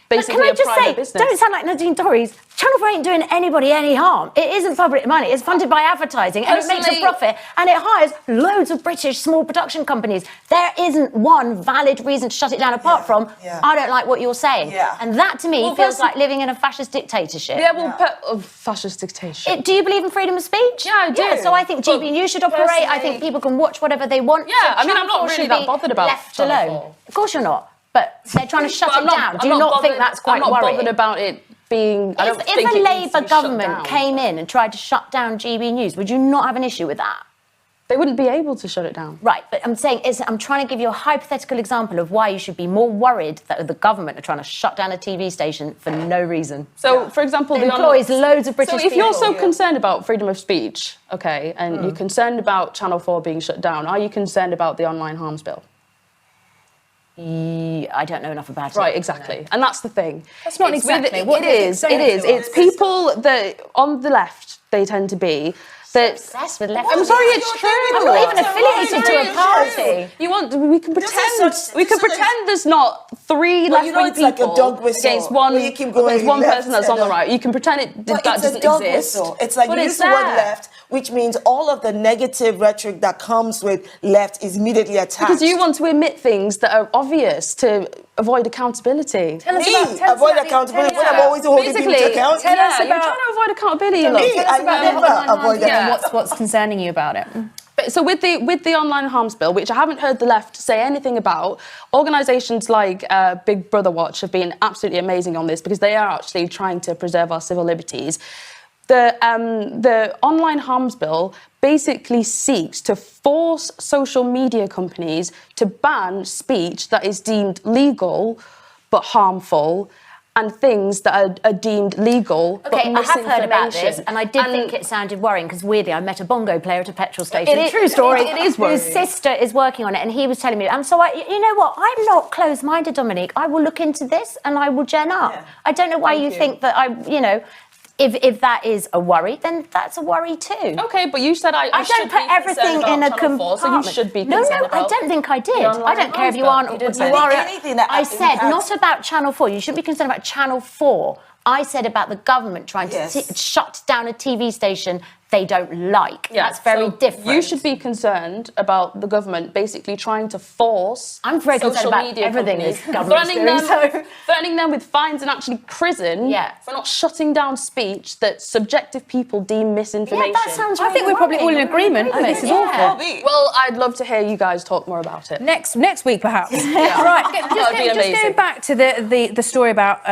Speaker 6: But
Speaker 5: basically
Speaker 6: can I
Speaker 5: a
Speaker 6: just
Speaker 5: private
Speaker 6: say,
Speaker 5: business.
Speaker 6: don't sound like Nadine Dorries. Channel 4 ain't doing anybody any harm. It isn't public money. It's funded by advertising and it makes a
Speaker 5: Personally-
Speaker 6: profit and it hires loads of British small production companies. There isn't one valid reason to shut it down apart from,
Speaker 4: yeah.
Speaker 6: I don't like what you're saying.
Speaker 4: Yeah.
Speaker 6: And that to me
Speaker 5: Well,
Speaker 6: feels
Speaker 5: person-
Speaker 6: like living in a fascist dictatorship.
Speaker 5: Yeah, well, fascist dictatorship.
Speaker 6: Do you believe in freedom of speech?
Speaker 5: Yeah, I do.
Speaker 6: Yeah, so I think GB
Speaker 5: But
Speaker 6: News should operate. I
Speaker 5: personally-
Speaker 6: think people can watch whatever they want.
Speaker 5: Yeah,
Speaker 6: So
Speaker 5: I mean, I'm
Speaker 6: Channel
Speaker 5: not
Speaker 6: 4
Speaker 5: really
Speaker 6: should
Speaker 5: that
Speaker 6: be
Speaker 5: bothered about
Speaker 6: left
Speaker 5: Channel
Speaker 6: alone.
Speaker 5: 4.
Speaker 6: Of course you're not. But they're trying to shut
Speaker 5: But
Speaker 6: it down. Do you
Speaker 5: I'm
Speaker 6: not think
Speaker 5: bothered-
Speaker 6: that's quite
Speaker 5: I'm not
Speaker 6: worrying?
Speaker 5: bothered about it being. I don't
Speaker 6: If
Speaker 5: think
Speaker 6: a
Speaker 5: it needs to
Speaker 6: Labour
Speaker 5: be shut
Speaker 6: government
Speaker 5: down.
Speaker 6: came in and tried to shut down GB News, would you not have an issue with that?
Speaker 5: They wouldn't be able to shut it down.
Speaker 6: Right, but I'm saying I'm trying to give you a hypothetical example of why you should be more worried that the government are trying to shut down a TV station for no reason.
Speaker 5: So, for example,
Speaker 6: It
Speaker 5: the
Speaker 6: employs loads of British
Speaker 5: So, if you're so
Speaker 6: people.
Speaker 5: concerned about freedom of speech, okay, and you're concerned about Channel 4 being shut down, are you concerned about the online harms bill?
Speaker 6: I don't know enough about it.
Speaker 5: Right, exactly. And that's the thing.
Speaker 1: That's not
Speaker 5: It's
Speaker 1: exactly
Speaker 5: with,
Speaker 1: what
Speaker 5: it
Speaker 1: they
Speaker 5: is.
Speaker 1: keep
Speaker 5: It
Speaker 1: saying
Speaker 5: is.
Speaker 1: to
Speaker 5: It's people that on the left they tend to be. That
Speaker 6: Obsessed with left.
Speaker 5: I'm sorry, it's true.
Speaker 6: I'm not even affiliated to a party.
Speaker 5: You want? We can pretend.
Speaker 4: such-
Speaker 5: We can
Speaker 4: this is
Speaker 5: pretend there's not three
Speaker 4: Well, you know,
Speaker 5: left-wing
Speaker 4: it's like a
Speaker 5: people
Speaker 4: dog whistle,
Speaker 5: against one.
Speaker 4: where you keep going
Speaker 5: Against one
Speaker 4: left
Speaker 5: person that's on the
Speaker 4: and
Speaker 5: right. You can pretend
Speaker 4: But
Speaker 5: that
Speaker 4: it's a
Speaker 5: doesn't
Speaker 4: dog
Speaker 5: exist.
Speaker 4: whistle. It's like
Speaker 5: but
Speaker 4: you
Speaker 5: it's
Speaker 4: use the word
Speaker 5: there.
Speaker 4: left, which means all of the negative rhetoric that comes with left is immediately attached.
Speaker 5: Because you want to admit things that are obvious to avoid accountability.
Speaker 1: Tell us
Speaker 4: Me,
Speaker 1: about- tell us
Speaker 4: avoid
Speaker 1: about the-
Speaker 4: accountability
Speaker 1: tell us
Speaker 4: when I'm
Speaker 1: about-
Speaker 4: always holding people to account.
Speaker 1: tell us
Speaker 5: You're
Speaker 1: about-
Speaker 5: trying to avoid accountability.
Speaker 1: Tell
Speaker 5: look.
Speaker 1: us about
Speaker 4: I
Speaker 1: the
Speaker 4: never
Speaker 1: online
Speaker 4: avoid
Speaker 1: harms bill
Speaker 4: that.
Speaker 1: and what's concerning you about it.
Speaker 5: But so with the online harms bill, which I haven't heard the left say anything about, organisations like Big Brother Watch have been absolutely amazing on this because they are actually trying to preserve our civil liberties. The online harms bill basically seeks to force social media companies to ban speech that is deemed legal but harmful, and things that are deemed legal, but
Speaker 6: Okay, I have
Speaker 5: misinformation.
Speaker 6: heard about this, and I did think it sounded worrying, because weirdly, I met a bongo player at a petrol station. True story.
Speaker 5: It is worrying.
Speaker 6: Whose sister is working on it, and he was telling me, and so you know what? I'm not closed-minded, Dominique. I will look into this, and I will gen up.
Speaker 4: Yeah.
Speaker 6: I don't know why you think that if that is a worry, then that's a worry too.
Speaker 5: Okay, but you said I
Speaker 6: don't
Speaker 5: should
Speaker 6: put
Speaker 5: be
Speaker 6: everything
Speaker 5: concerned
Speaker 6: in a
Speaker 5: about Channel 4,
Speaker 6: compartment.
Speaker 5: so you should be
Speaker 6: No,
Speaker 5: concerned
Speaker 6: I
Speaker 5: about
Speaker 6: don't think I did.
Speaker 5: the online
Speaker 6: I don't care if you
Speaker 5: advice,
Speaker 6: are.
Speaker 5: but you did
Speaker 6: You
Speaker 5: say
Speaker 6: are.
Speaker 4: anything that
Speaker 6: I said
Speaker 4: impacts-
Speaker 6: not about Channel 4. You shouldn't be concerned about Channel 4. I said about the government trying
Speaker 4: Yes.
Speaker 6: to shut down a TV station they don't like.
Speaker 5: Yeah,
Speaker 6: That's very
Speaker 5: so
Speaker 6: different.
Speaker 5: You should be concerned about the government basically trying to force
Speaker 6: I'm very concerned
Speaker 5: social
Speaker 6: about
Speaker 5: media
Speaker 6: everything
Speaker 5: companies,
Speaker 6: this government's doing,
Speaker 5: threatening them with fines and actually prison for not shutting down speech that subjective people deem misinformation.
Speaker 6: Yeah, that sounds
Speaker 1: I think we're probably all in agreement that this is awful.
Speaker 5: Well, I'd love to hear you guys talk more about it.
Speaker 1: Next week, perhaps.
Speaker 5: Yeah.
Speaker 1: Right.
Speaker 5: That would be
Speaker 1: Just
Speaker 5: amazing.
Speaker 1: going back to the story about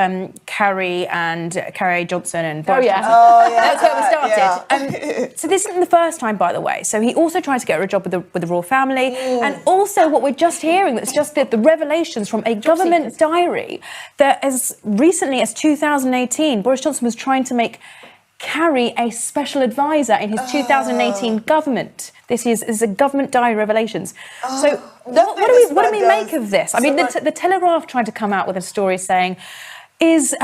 Speaker 1: Carrie Johnson and Boris Johnson.
Speaker 4: Oh, yeah.
Speaker 1: That's where we started. So this isn't the first time, by the way. So he also tried to get her a job with the royal family, and also what we're just hearing, that's just the revelations from a government diary that as recently as 2018, Boris Johnson was trying to make Carrie a special advisor in his 2018 government. This is a government diary revelations. So what do we make of this? I mean, the Telegraph tried to come out with a story saying, is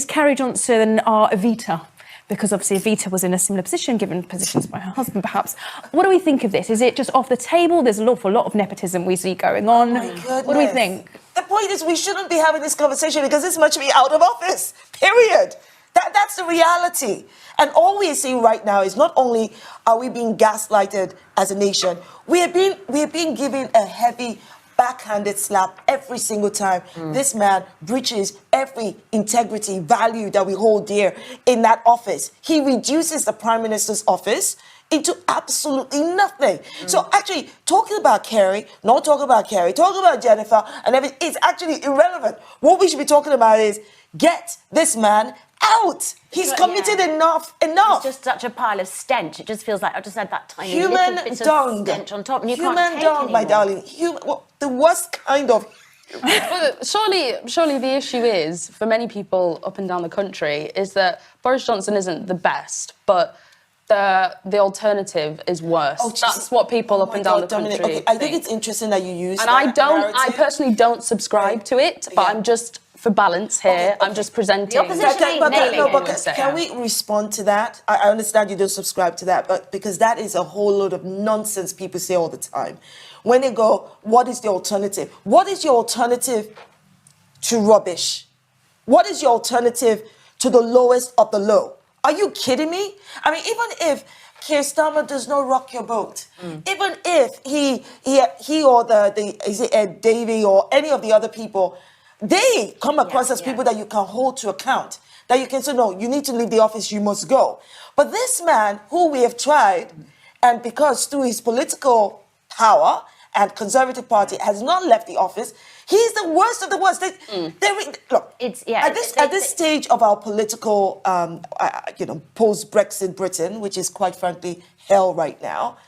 Speaker 1: Carrie Johnson our Evita? Because obviously Evita was in a similar position, given positions by her husband, perhaps. What do we think of this? Is it just off the table? There's an awful lot of nepotism we see going on.
Speaker 4: My goodness.
Speaker 1: What do we think?
Speaker 4: The point is we shouldn't be having this conversation because this man should be out of office, period. That's the reality. And all we are seeing right now is not only are we being gaslighted as a nation, we are being given a heavy backhanded slap every single time this man breaches every integrity value that we hold dear in that office. He reduces the Prime Minister's office into absolutely nothing. So actually, talking about Carrie, not talking about Carrie, talking about Jennifer and everything, it's actually irrelevant. What we should be talking about is get this man out. He's committed enough.
Speaker 6: It's just such a pile of stench. It just feels like I just had that tiny
Speaker 4: Human
Speaker 6: little bit
Speaker 4: dung.
Speaker 6: of stench on top, and you
Speaker 4: Human
Speaker 6: can't take
Speaker 4: dung, my
Speaker 6: anymore.
Speaker 4: darling. The worst kind of.
Speaker 5: But surely the issue is, for many people up and down the country, is that Boris Johnson isn't the best, but the alternative is worse. That's what people up and down the country
Speaker 4: Dominique,
Speaker 5: think.
Speaker 4: I think it's interesting that you use
Speaker 5: And
Speaker 4: that
Speaker 5: I
Speaker 4: narrative.
Speaker 5: personally don't subscribe to it, but I'm just, for balance here, I'm just presenting.
Speaker 6: The opposition
Speaker 4: Can we respond to that? I understand you don't subscribe to that, but because that is a whole load of nonsense people say all the time. When they go, what is the alternative? What is your alternative to rubbish? What is your alternative to the lowest of the low? Are you kidding me? I mean, even if Keir Starmer does not rock your boat, even if he or is it Ed Davey or any of the other people, they come across as people that you can hold to account, that you can say, no, you need to leave the office, you must go. But this man, who we have tried, and because through his political power and Conservative Party has not left the office, he's the worst of the worst. Look, at this stage of our political, post-Brexit Britain, which is quite frankly hell right now,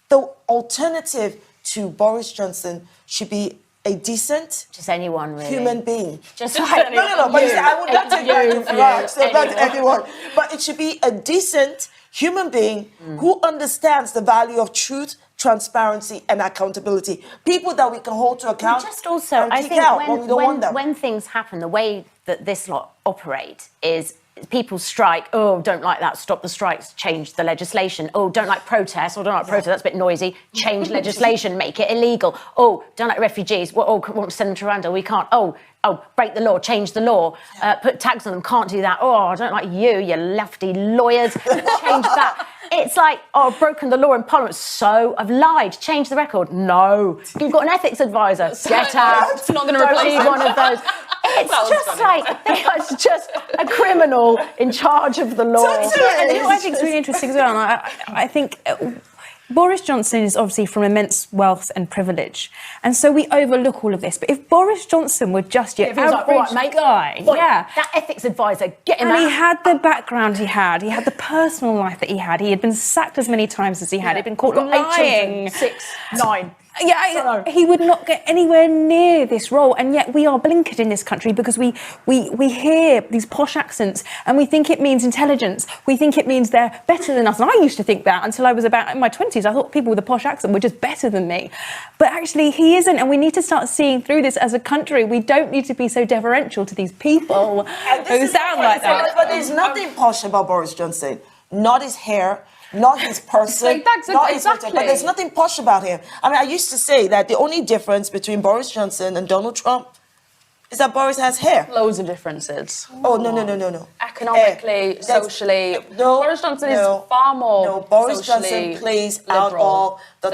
Speaker 4: the alternative to Boris Johnson should be a decent,
Speaker 6: just anyone really,
Speaker 4: human being.
Speaker 6: Just
Speaker 4: no. But you see, I would not take that to France, so not anyone. But it should be a decent human being who understands the value of truth, transparency, and accountability. People that we can hold to account.
Speaker 6: Just also,
Speaker 4: and
Speaker 6: I
Speaker 4: kick
Speaker 6: think
Speaker 4: out when we don't want them.
Speaker 6: when things happen, the way that this lot operate is people strike, oh, don't like that, stop the strikes, change the legislation. Oh, don't like protests, or don't like protest, that's a bit noisy, change legislation, make it illegal. Oh, don't like refugees, well, oh, want to send them to Rwanda, we can't. Oh, break the law, change the law, put tags on them, can't do that. Oh, I don't like you lefty lawyers, change that. It's like, oh, I've broken the law in Parliament, so I've lied, change the record. No, you've got an ethics advisor, get out.
Speaker 5: It's not going to replace
Speaker 6: Don't be one of those. It's just like, it's just a criminal in charge of the law.
Speaker 1: And you know what I think is really interesting as well, and I think Boris Johnson is obviously from immense wealth and privilege, and so we overlook all of this. But if Boris Johnson were just your average guy,
Speaker 6: that ethics advisor, get him out.
Speaker 1: And he had the background he had the personal life that he had been sacked as many times as he had, he'd been caught lying.
Speaker 5: 6, 9.
Speaker 1: He would not get anywhere near this role, and yet we are blinkered in this country because we hear these posh accents and we think it means intelligence. We think it means they're better than us. And I used to think that until I was about in my 20s. I thought people with a posh accent were just better than me. But actually, he isn't, and we need to start seeing through this as a country. We don't need to be so deferential to these people who sound like that.
Speaker 4: But there's nothing posh about Boris Johnson. Not his hair, not his person, not his but there's nothing posh about him. I mean, I used to say that the only difference between Boris Johnson and Donald Trump is that Boris has hair.
Speaker 5: Loads of differences.
Speaker 4: Oh, no.
Speaker 5: Economically, socially. Boris Johnson is far more
Speaker 4: Boris
Speaker 5: socially
Speaker 4: Johnson plays out of the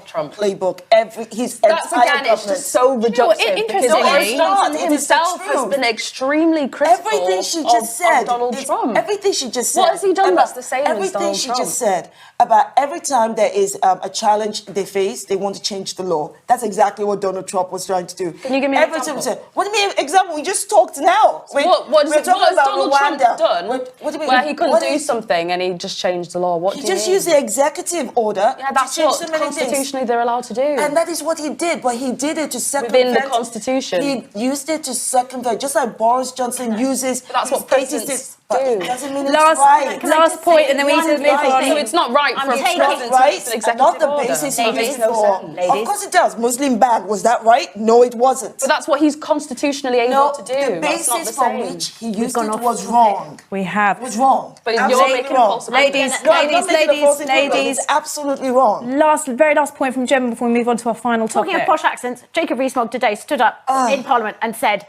Speaker 4: Trump playbook.
Speaker 5: That's again, it's just so reductive because Boris Johnson himself has been extremely critical of Donald Trump.
Speaker 4: Everything she just said.
Speaker 5: What has he done that's the same as Donald Trump?
Speaker 4: Everything she just said about every time there is a challenge they face, they want to change the law. That's exactly what Donald Trump was trying to do.
Speaker 5: Can you give me an example?
Speaker 4: What do you mean example? We just talked now.
Speaker 5: What has Donald Trump done where he couldn't do something and he just changed the law?
Speaker 4: He just used the executive order
Speaker 5: to change so many constitutionally they're allowed to do.
Speaker 4: And that is what he did, but he did it to circumvent.
Speaker 5: Within the Constitution.
Speaker 4: He used it to circumvent, just like Boris Johnson uses.
Speaker 5: But that's what presidents do.
Speaker 4: It doesn't mean it's right.
Speaker 1: Last point, and then we need to move on.
Speaker 5: So it's not right for a president to use an executive
Speaker 4: not the
Speaker 5: order.
Speaker 4: basis he used for. Of course it does. Muslim ban, was that right? No, it wasn't.
Speaker 5: But that's what he's constitutionally able to do.
Speaker 4: The basis for which he used it was wrong.
Speaker 1: We have.
Speaker 4: It was wrong.
Speaker 5: But you're making false
Speaker 1: ladies,
Speaker 4: absolutely wrong.
Speaker 1: Very last point from Jemma before we move on to our final topic.
Speaker 6: Talking of posh accents, Jacob Rees-Mogg today stood up in Parliament and said,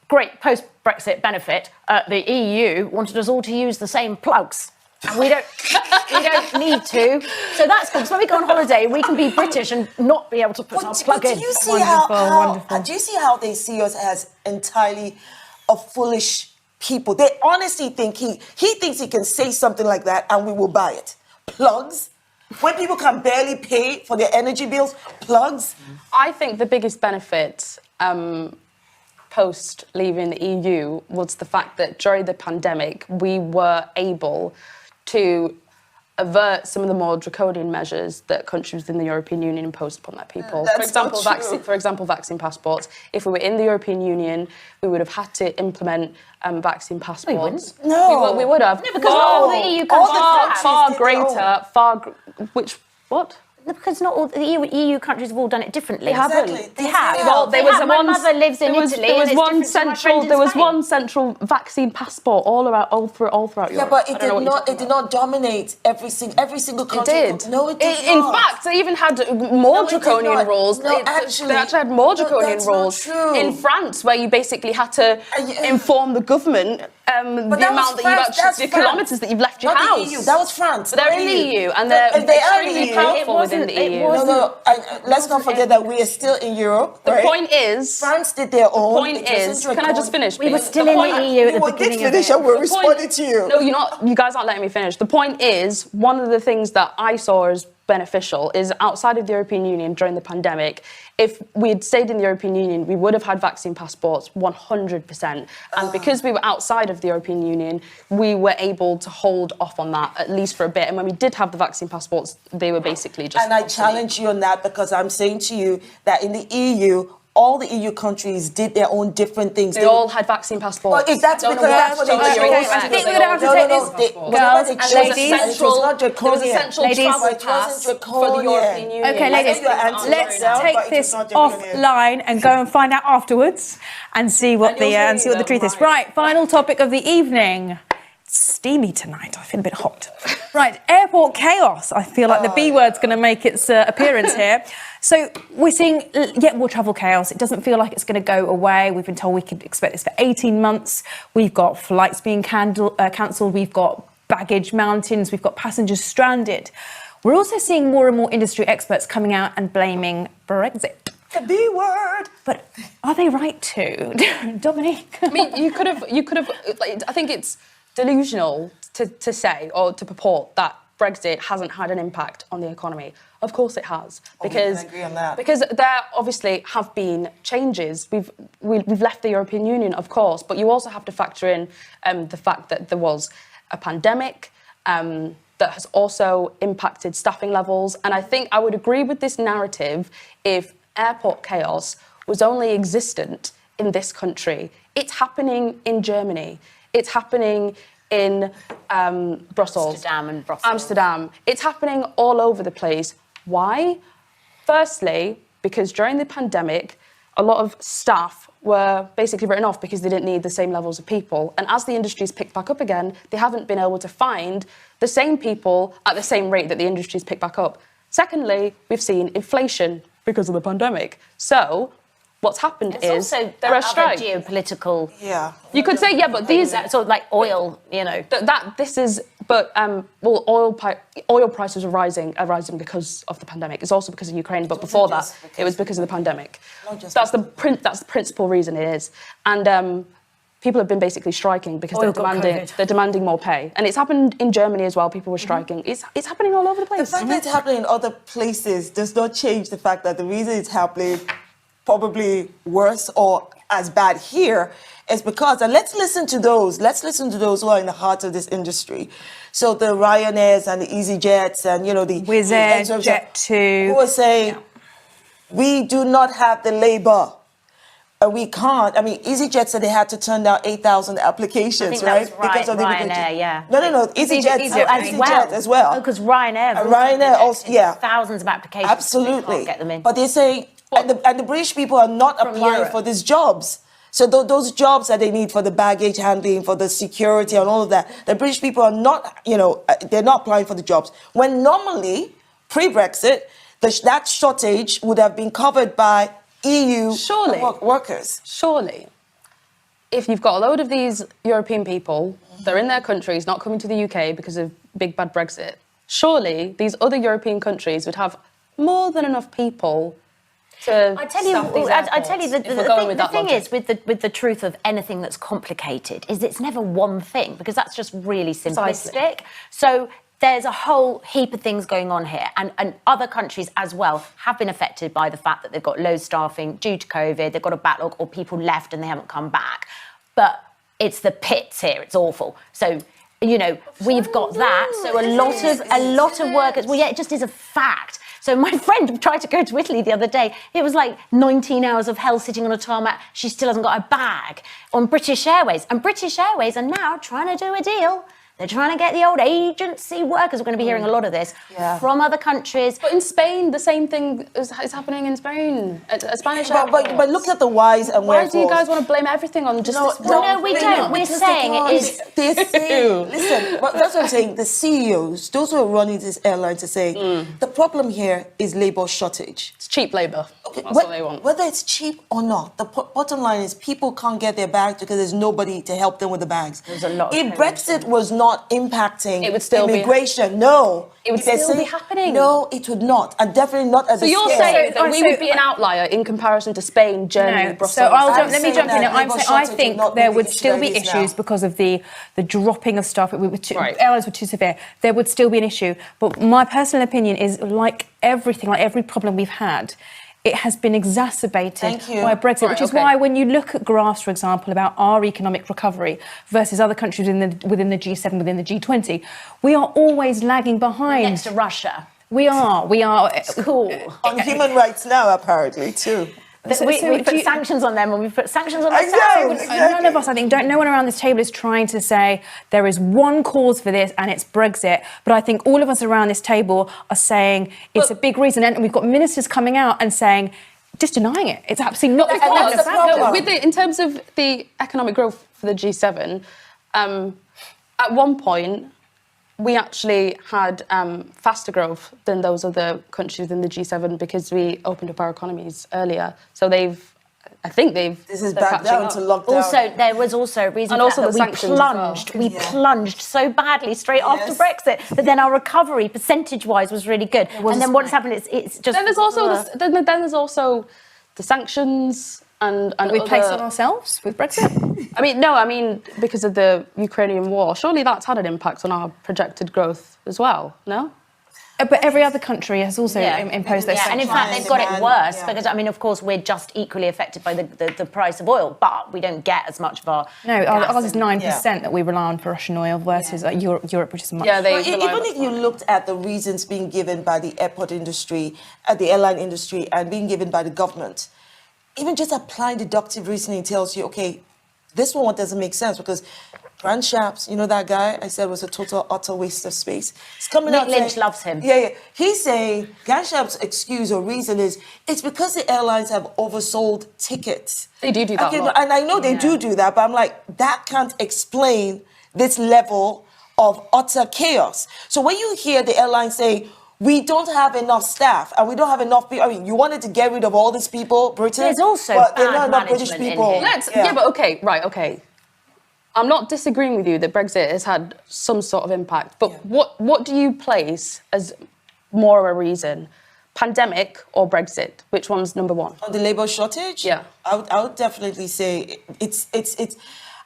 Speaker 6: great post-Brexit benefit, the EU wanted us all to use the same plugs. And we don't need to. So that's good. So when we go on holiday, we can be British and not be able to put our plug in.
Speaker 4: Do you see do you see how they see us as entirely a foolish people? They honestly think he thinks he can say something like that and we will buy it. Plugs? When people can barely pay for their energy bills, plugs?
Speaker 5: I think the biggest benefit post leaving the EU was the fact that during the pandemic we were able to avert some of the more draconian measures that countries within the European Union imposed upon their people. For example, vaccine passports. If we were in the European Union, we would have had to implement vaccine passports. We would have.
Speaker 6: No, because all the EU countries because not all the EU countries have all done it differently.
Speaker 4: They have.
Speaker 5: Well,
Speaker 6: my mother lives in Italy.
Speaker 5: There was one central vaccine passport all throughout Europe.
Speaker 4: Yeah, but it did not dominate every single country.
Speaker 5: It did.
Speaker 4: No, it did
Speaker 5: In
Speaker 4: not.
Speaker 5: fact, they even had more draconian rules.
Speaker 4: No, actually,
Speaker 5: they actually had more draconian rules
Speaker 4: in
Speaker 5: France, where you basically had to inform the government the amount the kilometres that you've left your house.
Speaker 4: The EU. That was France.
Speaker 5: But they're in the EU and they're extremely powerful within the EU.
Speaker 4: Let's not forget that we are still in Europe.
Speaker 5: The point is,
Speaker 4: France did their own.
Speaker 5: The point is, can I just finish?
Speaker 6: We were still in the EU at the beginning of it.
Speaker 4: And we're responding to you.
Speaker 5: No, you're not. You guys aren't letting me finish. The point is, one of the things that I saw as beneficial is outside of the European Union during the pandemic, if we had stayed in the European Union, we would have had vaccine passports 100%. And because we were outside of the European Union, we were able to hold off on that, at least for a bit. And when we did have the vaccine passports, they were basically just...
Speaker 4: And I challenge you on that because I'm saying to you that in the EU, all the EU countries did their own different things.
Speaker 5: They all had vaccine passports.
Speaker 4: Well, if that's because that's what they
Speaker 1: I think we're going to have to take this, girls and ladies.
Speaker 5: There was a central travel pass for the European Union.
Speaker 1: Okay, ladies, let's take this offline and go and find out afterwards and see what the truth is. Right, final topic of the evening. It's steamy tonight. I feel a bit hot. Right, airport chaos. I feel like the B word's going to make its appearance here. So we're seeing yet more travel chaos. It doesn't feel like it's going to go away. We've been told we could expect this for 18 months. We've got flights being cancelled. We've got baggage mountains. We've got passengers stranded. We're also seeing more and more industry experts coming out and blaming Brexit.
Speaker 4: The B word.
Speaker 1: But are they right to? Dominique?
Speaker 5: I mean, you could have. I think it's delusional to say or to purport that Brexit hasn't had an impact on the economy. Of course it has, because
Speaker 4: I agree on that.
Speaker 5: Because there obviously have been changes. We've left the European Union, of course, but you also have to factor in the fact that there was a pandemic. that has also impacted staffing levels. And I think I would agree with this narrative if airport chaos was only existent in this country. It's happening in Germany. It's happening in Brussels. Amsterdam. It's happening all over the place. Why? Firstly, because during the pandemic, a lot of staff were basically written off because they didn't need the same levels of people. And as the industry's picked back up again, they haven't been able to find the same people at the same rate that the industry's picked back up. Secondly, we've seen inflation because of the pandemic. So what's happened is
Speaker 6: also
Speaker 5: there are strikes.
Speaker 6: Geopolitical.
Speaker 4: Yeah.
Speaker 5: You could say, yeah, but these
Speaker 6: sort of like oil, you know.
Speaker 5: Oil prices are rising because of the pandemic. It's also because of Ukraine, but before that, it was because of the pandemic. That's the principal reason it is. And people have been basically striking because they're demanding more pay. And it's happened in Germany as well. People were striking. It's happening all over the place.
Speaker 4: The fact that it's happening in other places does not change the fact that the reason it's happening probably worse or as bad here is because, and let's listen to those who are in the heart of this industry. So the Ryanairs and the EasyJets and, you know, the
Speaker 1: Wizz Air, Jet2,
Speaker 4: who are saying, we do not have the labor. And we can't. I mean, EasyJet said they had to turn down 8,000 applications, right?
Speaker 6: Because of Ryanair, yeah.
Speaker 4: No. EasyJet as well.
Speaker 6: Oh, because
Speaker 4: Ryanair also, yeah.
Speaker 6: Thousands of applications.
Speaker 4: Absolutely.
Speaker 6: Can't get them in.
Speaker 4: But they say, and the British people are not applying for these jobs. So those jobs that they need for the baggage handling, for the security and all of that, the British people are not, you know, they're not applying for the jobs. When normally, pre-Brexit, that shortage would have been covered by EU workers.
Speaker 5: Surely, if you've got a load of these European people, they're in their countries, not coming to the UK because of big bad Brexit, surely these other European countries would have more than enough people to
Speaker 6: I tell you, the thing is with the truth of anything that's complicated is it's never one thing, because that's just really simplistic.
Speaker 5: Precisely.
Speaker 6: So there's a whole heap of things going on here, and other countries as well have been affected by the fact that they've got low staffing due to COVID, they've got a backlog, or people left and they haven't come back. But it's the pits here, it's awful. So, you know, we've got that. So a lot of workers, well, yeah, it just is a fact. So my friend tried to go to Italy the other day. It was like 19 hours of hell sitting on a tarmac. She still hasn't got a bag on British Airways. And British Airways are now trying to do a deal. They're trying to get the old agency workers. We're going to be hearing a lot of this from other countries.
Speaker 5: But in Spain, the same thing is happening in Spain. Spanish
Speaker 4: but look at the whys and wherefores.
Speaker 5: Why do you guys want to blame everything on just this?
Speaker 6: No, we don't. We're saying it is.
Speaker 4: Listen, that's what I'm saying. The CEOs, those who are running this airline, to say the problem here is labour shortage.
Speaker 5: It's cheap labour. That's what they want.
Speaker 4: Whether it's cheap or not, the bottom line is people can't get their bags because there's nobody to help them with the bags.
Speaker 6: There's a lot.
Speaker 4: If Brexit was not impacting
Speaker 5: it would still
Speaker 4: immigration,
Speaker 5: it would still be happening.
Speaker 4: No, it would not, and definitely not at the scale.
Speaker 5: So you're saying that we would be an outlier in comparison to Spain, Germany, Brussels?
Speaker 1: So let me jump in. I think there would still be issues because of the dropping of staff. Airlines were too severe. There would still be an issue. But my personal opinion is, like everything, like every problem we've had, it has been exacerbated by Brexit, which is why when you look at graphs, for example, about our economic recovery versus other countries within the G7, within the G20, we are always lagging behind.
Speaker 6: Next to Russia.
Speaker 1: We are.
Speaker 6: It's cool.
Speaker 4: On human rights now, apparently, too.
Speaker 6: We put sanctions on them, and we put sanctions on ourselves.
Speaker 4: Exactly.
Speaker 1: None of us, I think, no one around this table is trying to say there is one cause for this and it's Brexit. But I think all of us around this table are saying it's a big reason. And we've got ministers coming out and saying, just denying it. It's absolutely not the cause.
Speaker 5: In terms of the economic growth for the G7, at one point, we actually had faster growth than those other countries within the G7 because we opened up our economies earlier. So this is
Speaker 4: back down to lockdown.
Speaker 6: Also, there was also a reason that we plunged so badly straight after Brexit, but then our recovery percentage-wise was really good. And then what's happened is it's just...
Speaker 5: Then there's also the sanctions and
Speaker 1: we placed on ourselves with Brexit?
Speaker 5: I mean, because of the Ukrainian war. Surely that's had an impact on our projected growth as well, no?
Speaker 1: But every other country has also imposed those
Speaker 6: Yeah, and in fact, they've got it worse because, I mean, of course, we're just equally affected by the price of oil, but we don't get as much of our
Speaker 1: ours is 9% that we rely on for Russian oil versus Europe, which is much.
Speaker 5: Yeah,
Speaker 4: even if you looked at the reasons being given by the airport industry, the airline industry, and being given by the government, even just applying deductive reasoning tells you, okay, this one doesn't make sense because Grant Shapps, you know that guy I said was a total utter waste of space. He's coming
Speaker 6: Nick
Speaker 4: out
Speaker 6: Lynch
Speaker 4: saying,
Speaker 6: loves him.
Speaker 4: Yeah. He's saying Grant Shapps' excuse or reason is it's because the airlines have oversold tickets.
Speaker 5: They do that a lot.
Speaker 4: And I know they do that, but I'm like, that can't explain this level of utter chaos. So when you hear the airlines say, we don't have enough staff and we don't have enough people. I mean, you wanted to get rid of all these people, Britain.
Speaker 6: There's also
Speaker 4: but they're
Speaker 6: bad
Speaker 4: not enough British
Speaker 6: management in
Speaker 4: people.
Speaker 6: here.
Speaker 5: But okay. I'm not disagreeing with you that Brexit has had some sort of impact, but what do you place as more of a reason? Pandemic or Brexit? Which one's number one?
Speaker 4: On the labour shortage?
Speaker 5: Yeah.
Speaker 4: I would definitely say it's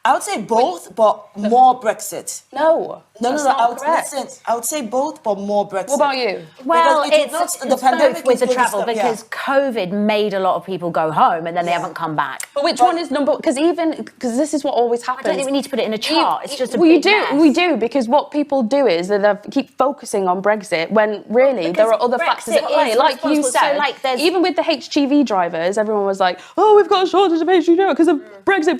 Speaker 4: I would say both, but more Brexit.
Speaker 5: No.
Speaker 4: I would say both, but more Brexit.
Speaker 5: What about you?
Speaker 6: Well,
Speaker 4: Because
Speaker 6: it's
Speaker 4: pandemic
Speaker 6: both with
Speaker 4: is
Speaker 6: the
Speaker 4: gonna
Speaker 6: travel
Speaker 4: stop,
Speaker 6: because COVID made a lot of people go home and then they haven't come back.
Speaker 5: But which one is number? Because this is what always happens.
Speaker 6: I don't think we need to put it in a chart. It's just a
Speaker 5: we
Speaker 6: big
Speaker 5: do,
Speaker 6: mess.
Speaker 5: we do, because what people do is that they keep focusing on Brexit when really there are other factors at
Speaker 6: Brexit
Speaker 5: play.
Speaker 6: is
Speaker 5: Like you
Speaker 6: responsible. So,
Speaker 5: said,
Speaker 6: like, there's-
Speaker 5: even with the HGV drivers, everyone was like, "Oh, we've got a shortage of HGV drivers because of Brexit."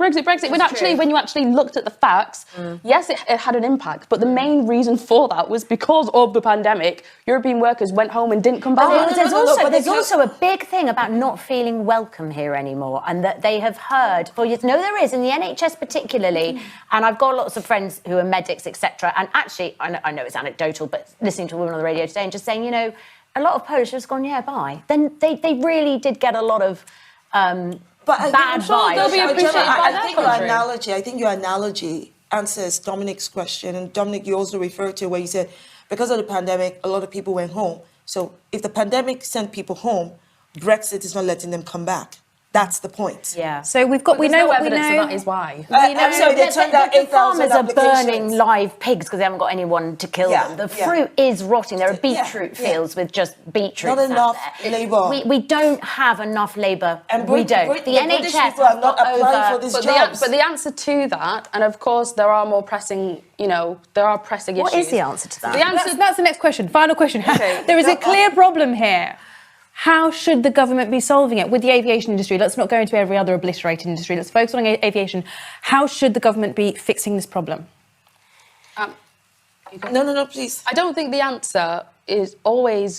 Speaker 5: When you actually looked at the facts, yes, it had an impact, but the main reason for that was because of the pandemic. European workers went home and didn't come back.
Speaker 6: There's also a big thing about not feeling welcome here anymore, and that they have heard for years. No, there is in the NHS particularly, and I've got lots of friends who are medics, etc. And actually, I know it's anecdotal, but listening to a woman on the radio today and just saying, you know, a lot of Polish have just gone, yeah, bye. Then they really did get a lot of bad vibes.
Speaker 5: they'll be appreciated by their country.
Speaker 4: I think your analogy answers Dominique's question, and Dominique, you also referred to where you said because of the pandemic, a lot of people went home. So if the pandemic sent people home, Brexit is not letting them come back. That's the point.
Speaker 6: Yeah.
Speaker 1: So we know what we know.
Speaker 5: That is why.
Speaker 4: I'm sorry, they turned out
Speaker 6: the
Speaker 4: 8,000
Speaker 6: farmers are
Speaker 4: applications.
Speaker 6: burning live pigs because they haven't got anyone to kill them. The fruit is rotting. There are beetroot fields with just beetroots.
Speaker 4: Not enough labour.
Speaker 6: We don't have enough labour.
Speaker 4: And
Speaker 6: We don't. The
Speaker 4: British
Speaker 6: NHS
Speaker 4: people are
Speaker 6: have
Speaker 4: not
Speaker 6: got
Speaker 4: applying
Speaker 6: over.
Speaker 4: for these jobs.
Speaker 5: But the answer to that, and of course there are more pressing, there are pressing issues.
Speaker 6: What is the answer to that?
Speaker 5: The answer
Speaker 1: That's the next question. Final question.
Speaker 5: Okay.
Speaker 1: There is a clear problem here. How should the government be solving it with the aviation industry? Let's not go into every other obliterated industry. Let's focus on aviation. How should the government be fixing this problem?
Speaker 4: No, please.
Speaker 5: I don't think the answer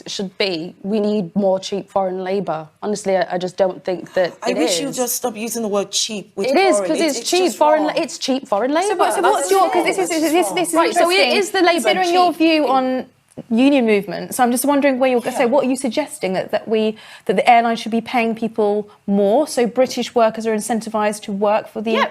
Speaker 5: should be we need more cheap foreign labour. Honestly, I just don't think that
Speaker 4: I wish you just stop using the word cheap.
Speaker 5: It is because it's cheap foreign. It's cheap foreign labour.
Speaker 1: So what's your? Because this is
Speaker 5: right. So
Speaker 1: interesting.
Speaker 5: it is the labour.
Speaker 1: Considering
Speaker 5: cheap.
Speaker 1: your view on union movement, so I'm just wondering where you're going. So what are you suggesting that the airlines should be paying people more so British workers are incentivised to work for the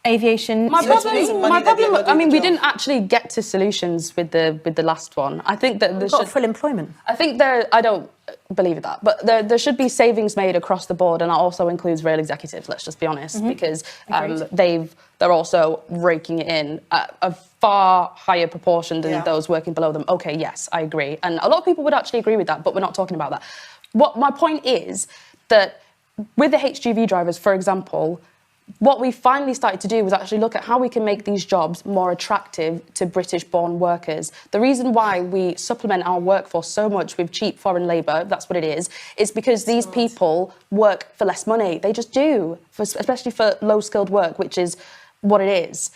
Speaker 1: aviation?
Speaker 5: My problem. I mean, we didn't actually get to solutions with the last one. I think that there
Speaker 6: got full employment.
Speaker 5: I think I don't believe that, but there should be savings made across the board, and that also includes rail executives. Let's just be honest, because they're also raking it in at a far higher proportion than those working below them. Okay, yes, I agree, and a lot of people would actually agree with that, but we're not talking about that. What my point is that with the HGV drivers, for example, what we finally started to do was actually look at how we can make these jobs more attractive to British-born workers. The reason why we supplement our workforce so much with cheap foreign labour, that's what it is because these people work for less money. They just do, especially for low-skilled work, which is what it is.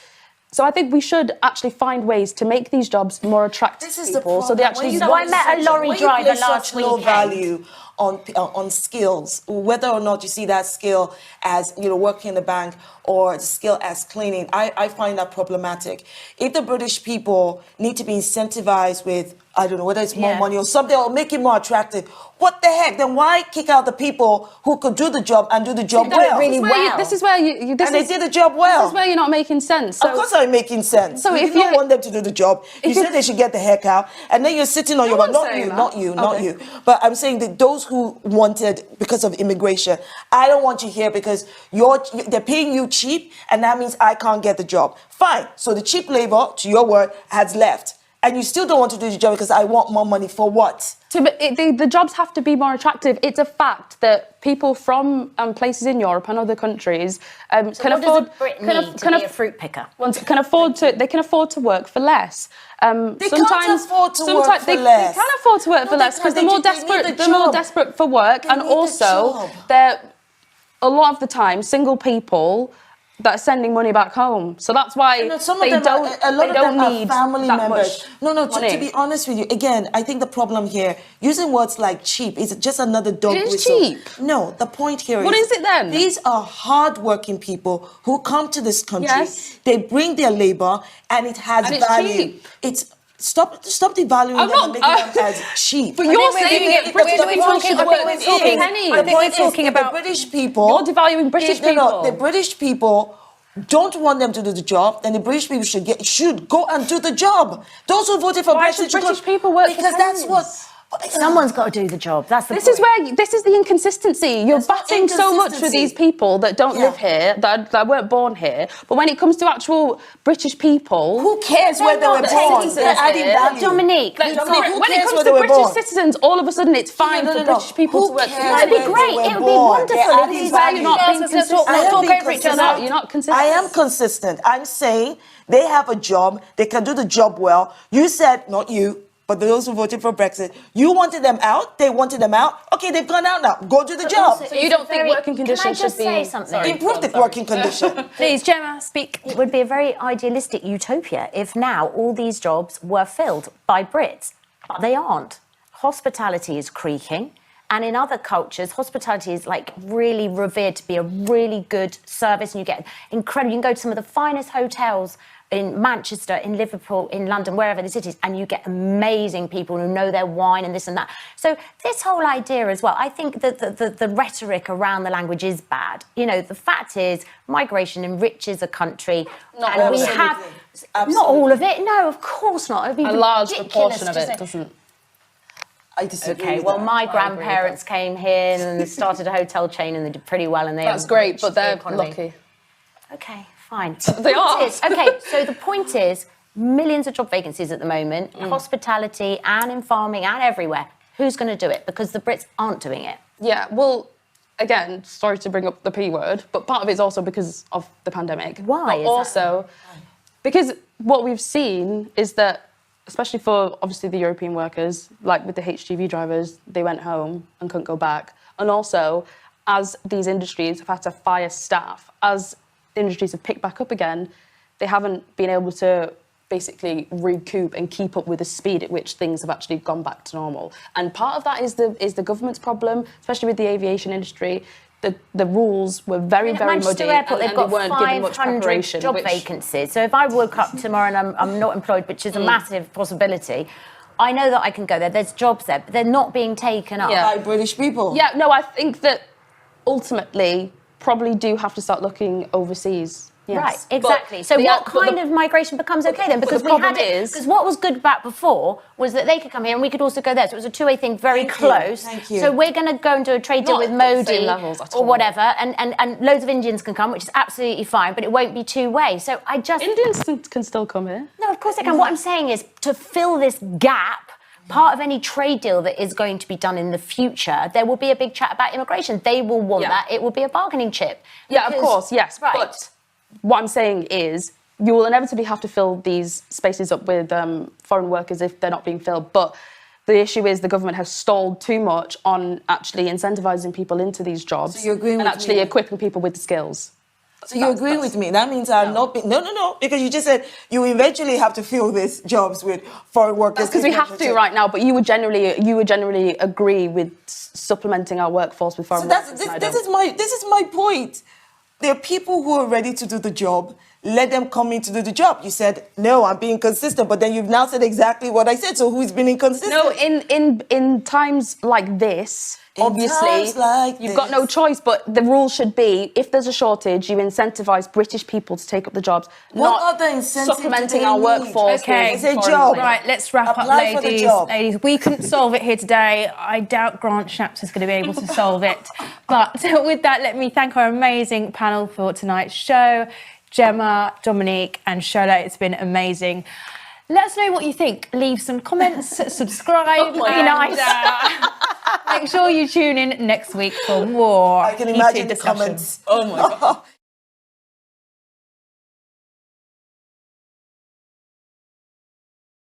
Speaker 5: So I think we should actually find ways to make these jobs more attractive to people. So they actually.
Speaker 6: I met a lorry driver last
Speaker 4: low
Speaker 6: weekend.
Speaker 4: Value on skills, whether or not you see that skill as working in the bank or the skill as cleaning, I find that problematic. If the British people need to be incentivized with, I don't know, whether it's more money or something, or make it more attractive, what the heck? Then why kick out the people who could do the job and do the job well?
Speaker 5: This is where you.
Speaker 4: They did the job well.
Speaker 5: This is where you're not making sense. So,
Speaker 4: of course I'm making sense.
Speaker 5: So
Speaker 4: if you don't want them to do the job, you said they should get the heck out, and then you're sitting on your butt. Not you. But I'm saying that those who wanted because of immigration, I don't want you here because they're paying you cheap, and that means I can't get the job. Fine. So the cheap labor, to your word, has left. and you still don't want to do the job because I want more money for what?
Speaker 5: The jobs have to be more attractive. It's a fact that people from places in Europe and other countries can afford.
Speaker 6: Can be a fruit picker?
Speaker 5: Can afford to. They can afford to work for less.
Speaker 4: They can't afford to work for less.
Speaker 5: They can afford to work for less because they're more desperate. They're more desperate for work, and also they're a lot of the time single people that are sending money back home. So that's why
Speaker 4: a lot of them are family members. To be honest with you, again, I think the problem here, using words like cheap, is just another dog whistle.
Speaker 5: It is cheap.
Speaker 4: No, the point here is...
Speaker 5: What is it then?
Speaker 4: These are hard-working people who come to this country.
Speaker 5: Yes.
Speaker 4: They bring their labour, and it has value.
Speaker 5: Cheap.
Speaker 4: It's... Stop devaluing them and making them as cheap.
Speaker 5: But you're saying it.
Speaker 4: We're talking about British people.
Speaker 5: You're devaluing British people.
Speaker 4: No, the British people don't want them to do the job, then the British people should go and do the job. Those who voted for Brexit
Speaker 5: should British people work
Speaker 4: because
Speaker 5: for
Speaker 4: that's what.
Speaker 6: Someone's got to do the job. That's the
Speaker 5: This
Speaker 6: point.
Speaker 5: is the inconsistency. You're batting so much for these people that don't live here, that weren't born here. But when it comes to actual British people,
Speaker 4: who cares where they were born? They're adding value.
Speaker 6: Dominique,
Speaker 5: when it comes to British citizens, all of a sudden it's fine for British people to work.
Speaker 6: That'd be great. It would be wonderful.
Speaker 5: You're not being consistent. You're not consistent.
Speaker 4: I am consistent. I'm saying they have a job. They can do the job well. You said, not you, but those who voted for Brexit, you wanted them out. They wanted them out. Okay, they've gone out now. Go do the job.
Speaker 5: So you don't think working conditions should be...
Speaker 6: Can I just say something?
Speaker 4: Improve the working condition.
Speaker 1: Please, Jemma, speak.
Speaker 6: It would be a very idealistic utopia if now all these jobs were filled by Brits, but they aren't. Hospitality is creaking, and in other cultures, hospitality is like really revered to be a really good service, and you get incredible. You can go to some of the finest hotels in Manchester, in Liverpool, in London, wherever the cities, and you get amazing people who know their wine and this and that. So this whole idea as well, I think that the rhetoric around the language is bad. You know, the fact is migration enriches a country.
Speaker 5: Not
Speaker 6: and we have not all of it. No, of course not. It'd be
Speaker 5: a large
Speaker 6: ridiculous
Speaker 5: proportion of
Speaker 6: to
Speaker 5: it
Speaker 6: say.
Speaker 5: doesn't.
Speaker 4: I disagree.
Speaker 6: Okay,
Speaker 4: with
Speaker 6: well,
Speaker 4: that.
Speaker 6: my grandparents came here and they started a hotel chain and they did pretty well. And
Speaker 5: That's great, but they're lucky.
Speaker 6: Okay, fine.
Speaker 5: They are.
Speaker 6: Okay, so the point is, millions of job vacancies at the moment, hospitality and in farming and everywhere. Who's going to do it? Because the Brits aren't doing it.
Speaker 5: Yeah, well, again, sorry to bring up the P word, but part of it's also because of the pandemic.
Speaker 6: Why?
Speaker 5: But also, because what we've seen is that, especially for obviously the European workers, like with the HGV drivers, they went home and couldn't go back. And also, as these industries have had to fire staff, as industries have picked back up again, they haven't been able to basically recoup and keep up with the speed at which things have actually gone back to normal. And part of that is the government's problem, especially with the aviation industry. The rules were very muddy,
Speaker 6: Manchester Airport,
Speaker 5: and
Speaker 6: they've got
Speaker 5: they weren't given much
Speaker 6: 500
Speaker 5: preparation.
Speaker 6: job vacancies. So if I woke up tomorrow and I'm not employed, which is a massive possibility, I know that I can go there. There's jobs there, but they're not being taken up.
Speaker 4: By British people.
Speaker 5: Yeah, no, I think that ultimately probably do have to start looking overseas. Yes.
Speaker 6: Right, exactly. So what kind of migration becomes okay then? Because
Speaker 5: the problem is...
Speaker 6: Because what was good back before was that they could come here and we could also go there. So it was a two-way thing, very close.
Speaker 4: Thank you.
Speaker 6: So we're going to go and do a trade deal with Modi or whatever, and loads of Indians can come, which is absolutely fine, but it won't be two-way. So I just...
Speaker 5: Indians can still come here.
Speaker 6: No, of course they can. What I'm saying is to fill this gap, part of any trade deal that is going to be done in the future, there will be a big chat about immigration. They will want that. It will be a bargaining chip.
Speaker 5: Yeah, of course, yes.
Speaker 6: Right.
Speaker 5: But what I'm saying is you will inevitably have to fill these spaces up with foreign workers if they're not being filled. But the issue is the government has stalled too much on actually incentivising people into these jobs and actually equipping people with the skills.
Speaker 4: So you agree with me? That means I'm not being... No, because you just said you eventually have to fill these jobs with foreign workers.
Speaker 5: Because we have to right now, but you would generally agree with supplementing our workforce with foreign workers.
Speaker 4: This is my point. There are people who are ready to do the job. Let them come in to do the job. You said, no, I'm being consistent, but then you've now said exactly what I said. So who's been inconsistent?
Speaker 5: No, in times like this, obviously, you've got no choice, but the rule should be, if there's a shortage, you incentivise British people to take up the jobs,
Speaker 4: what other incentives
Speaker 5: supplementing our workforce.
Speaker 1: Okay,
Speaker 4: it's a job.
Speaker 1: Right, let's wrap up, ladies. We couldn't solve it here today. I doubt Grant Shapps is going to be able to solve it. But with that, let me thank our amazing panel for tonight's show. Jemma, Dominique and Shola, it's been amazing. Let us know what you think. Leave some comments, subscribe, be nice. Make sure you tune in next week for more
Speaker 4: I can
Speaker 1: heated
Speaker 4: imagine the
Speaker 1: discussion.
Speaker 4: comments. Oh my God.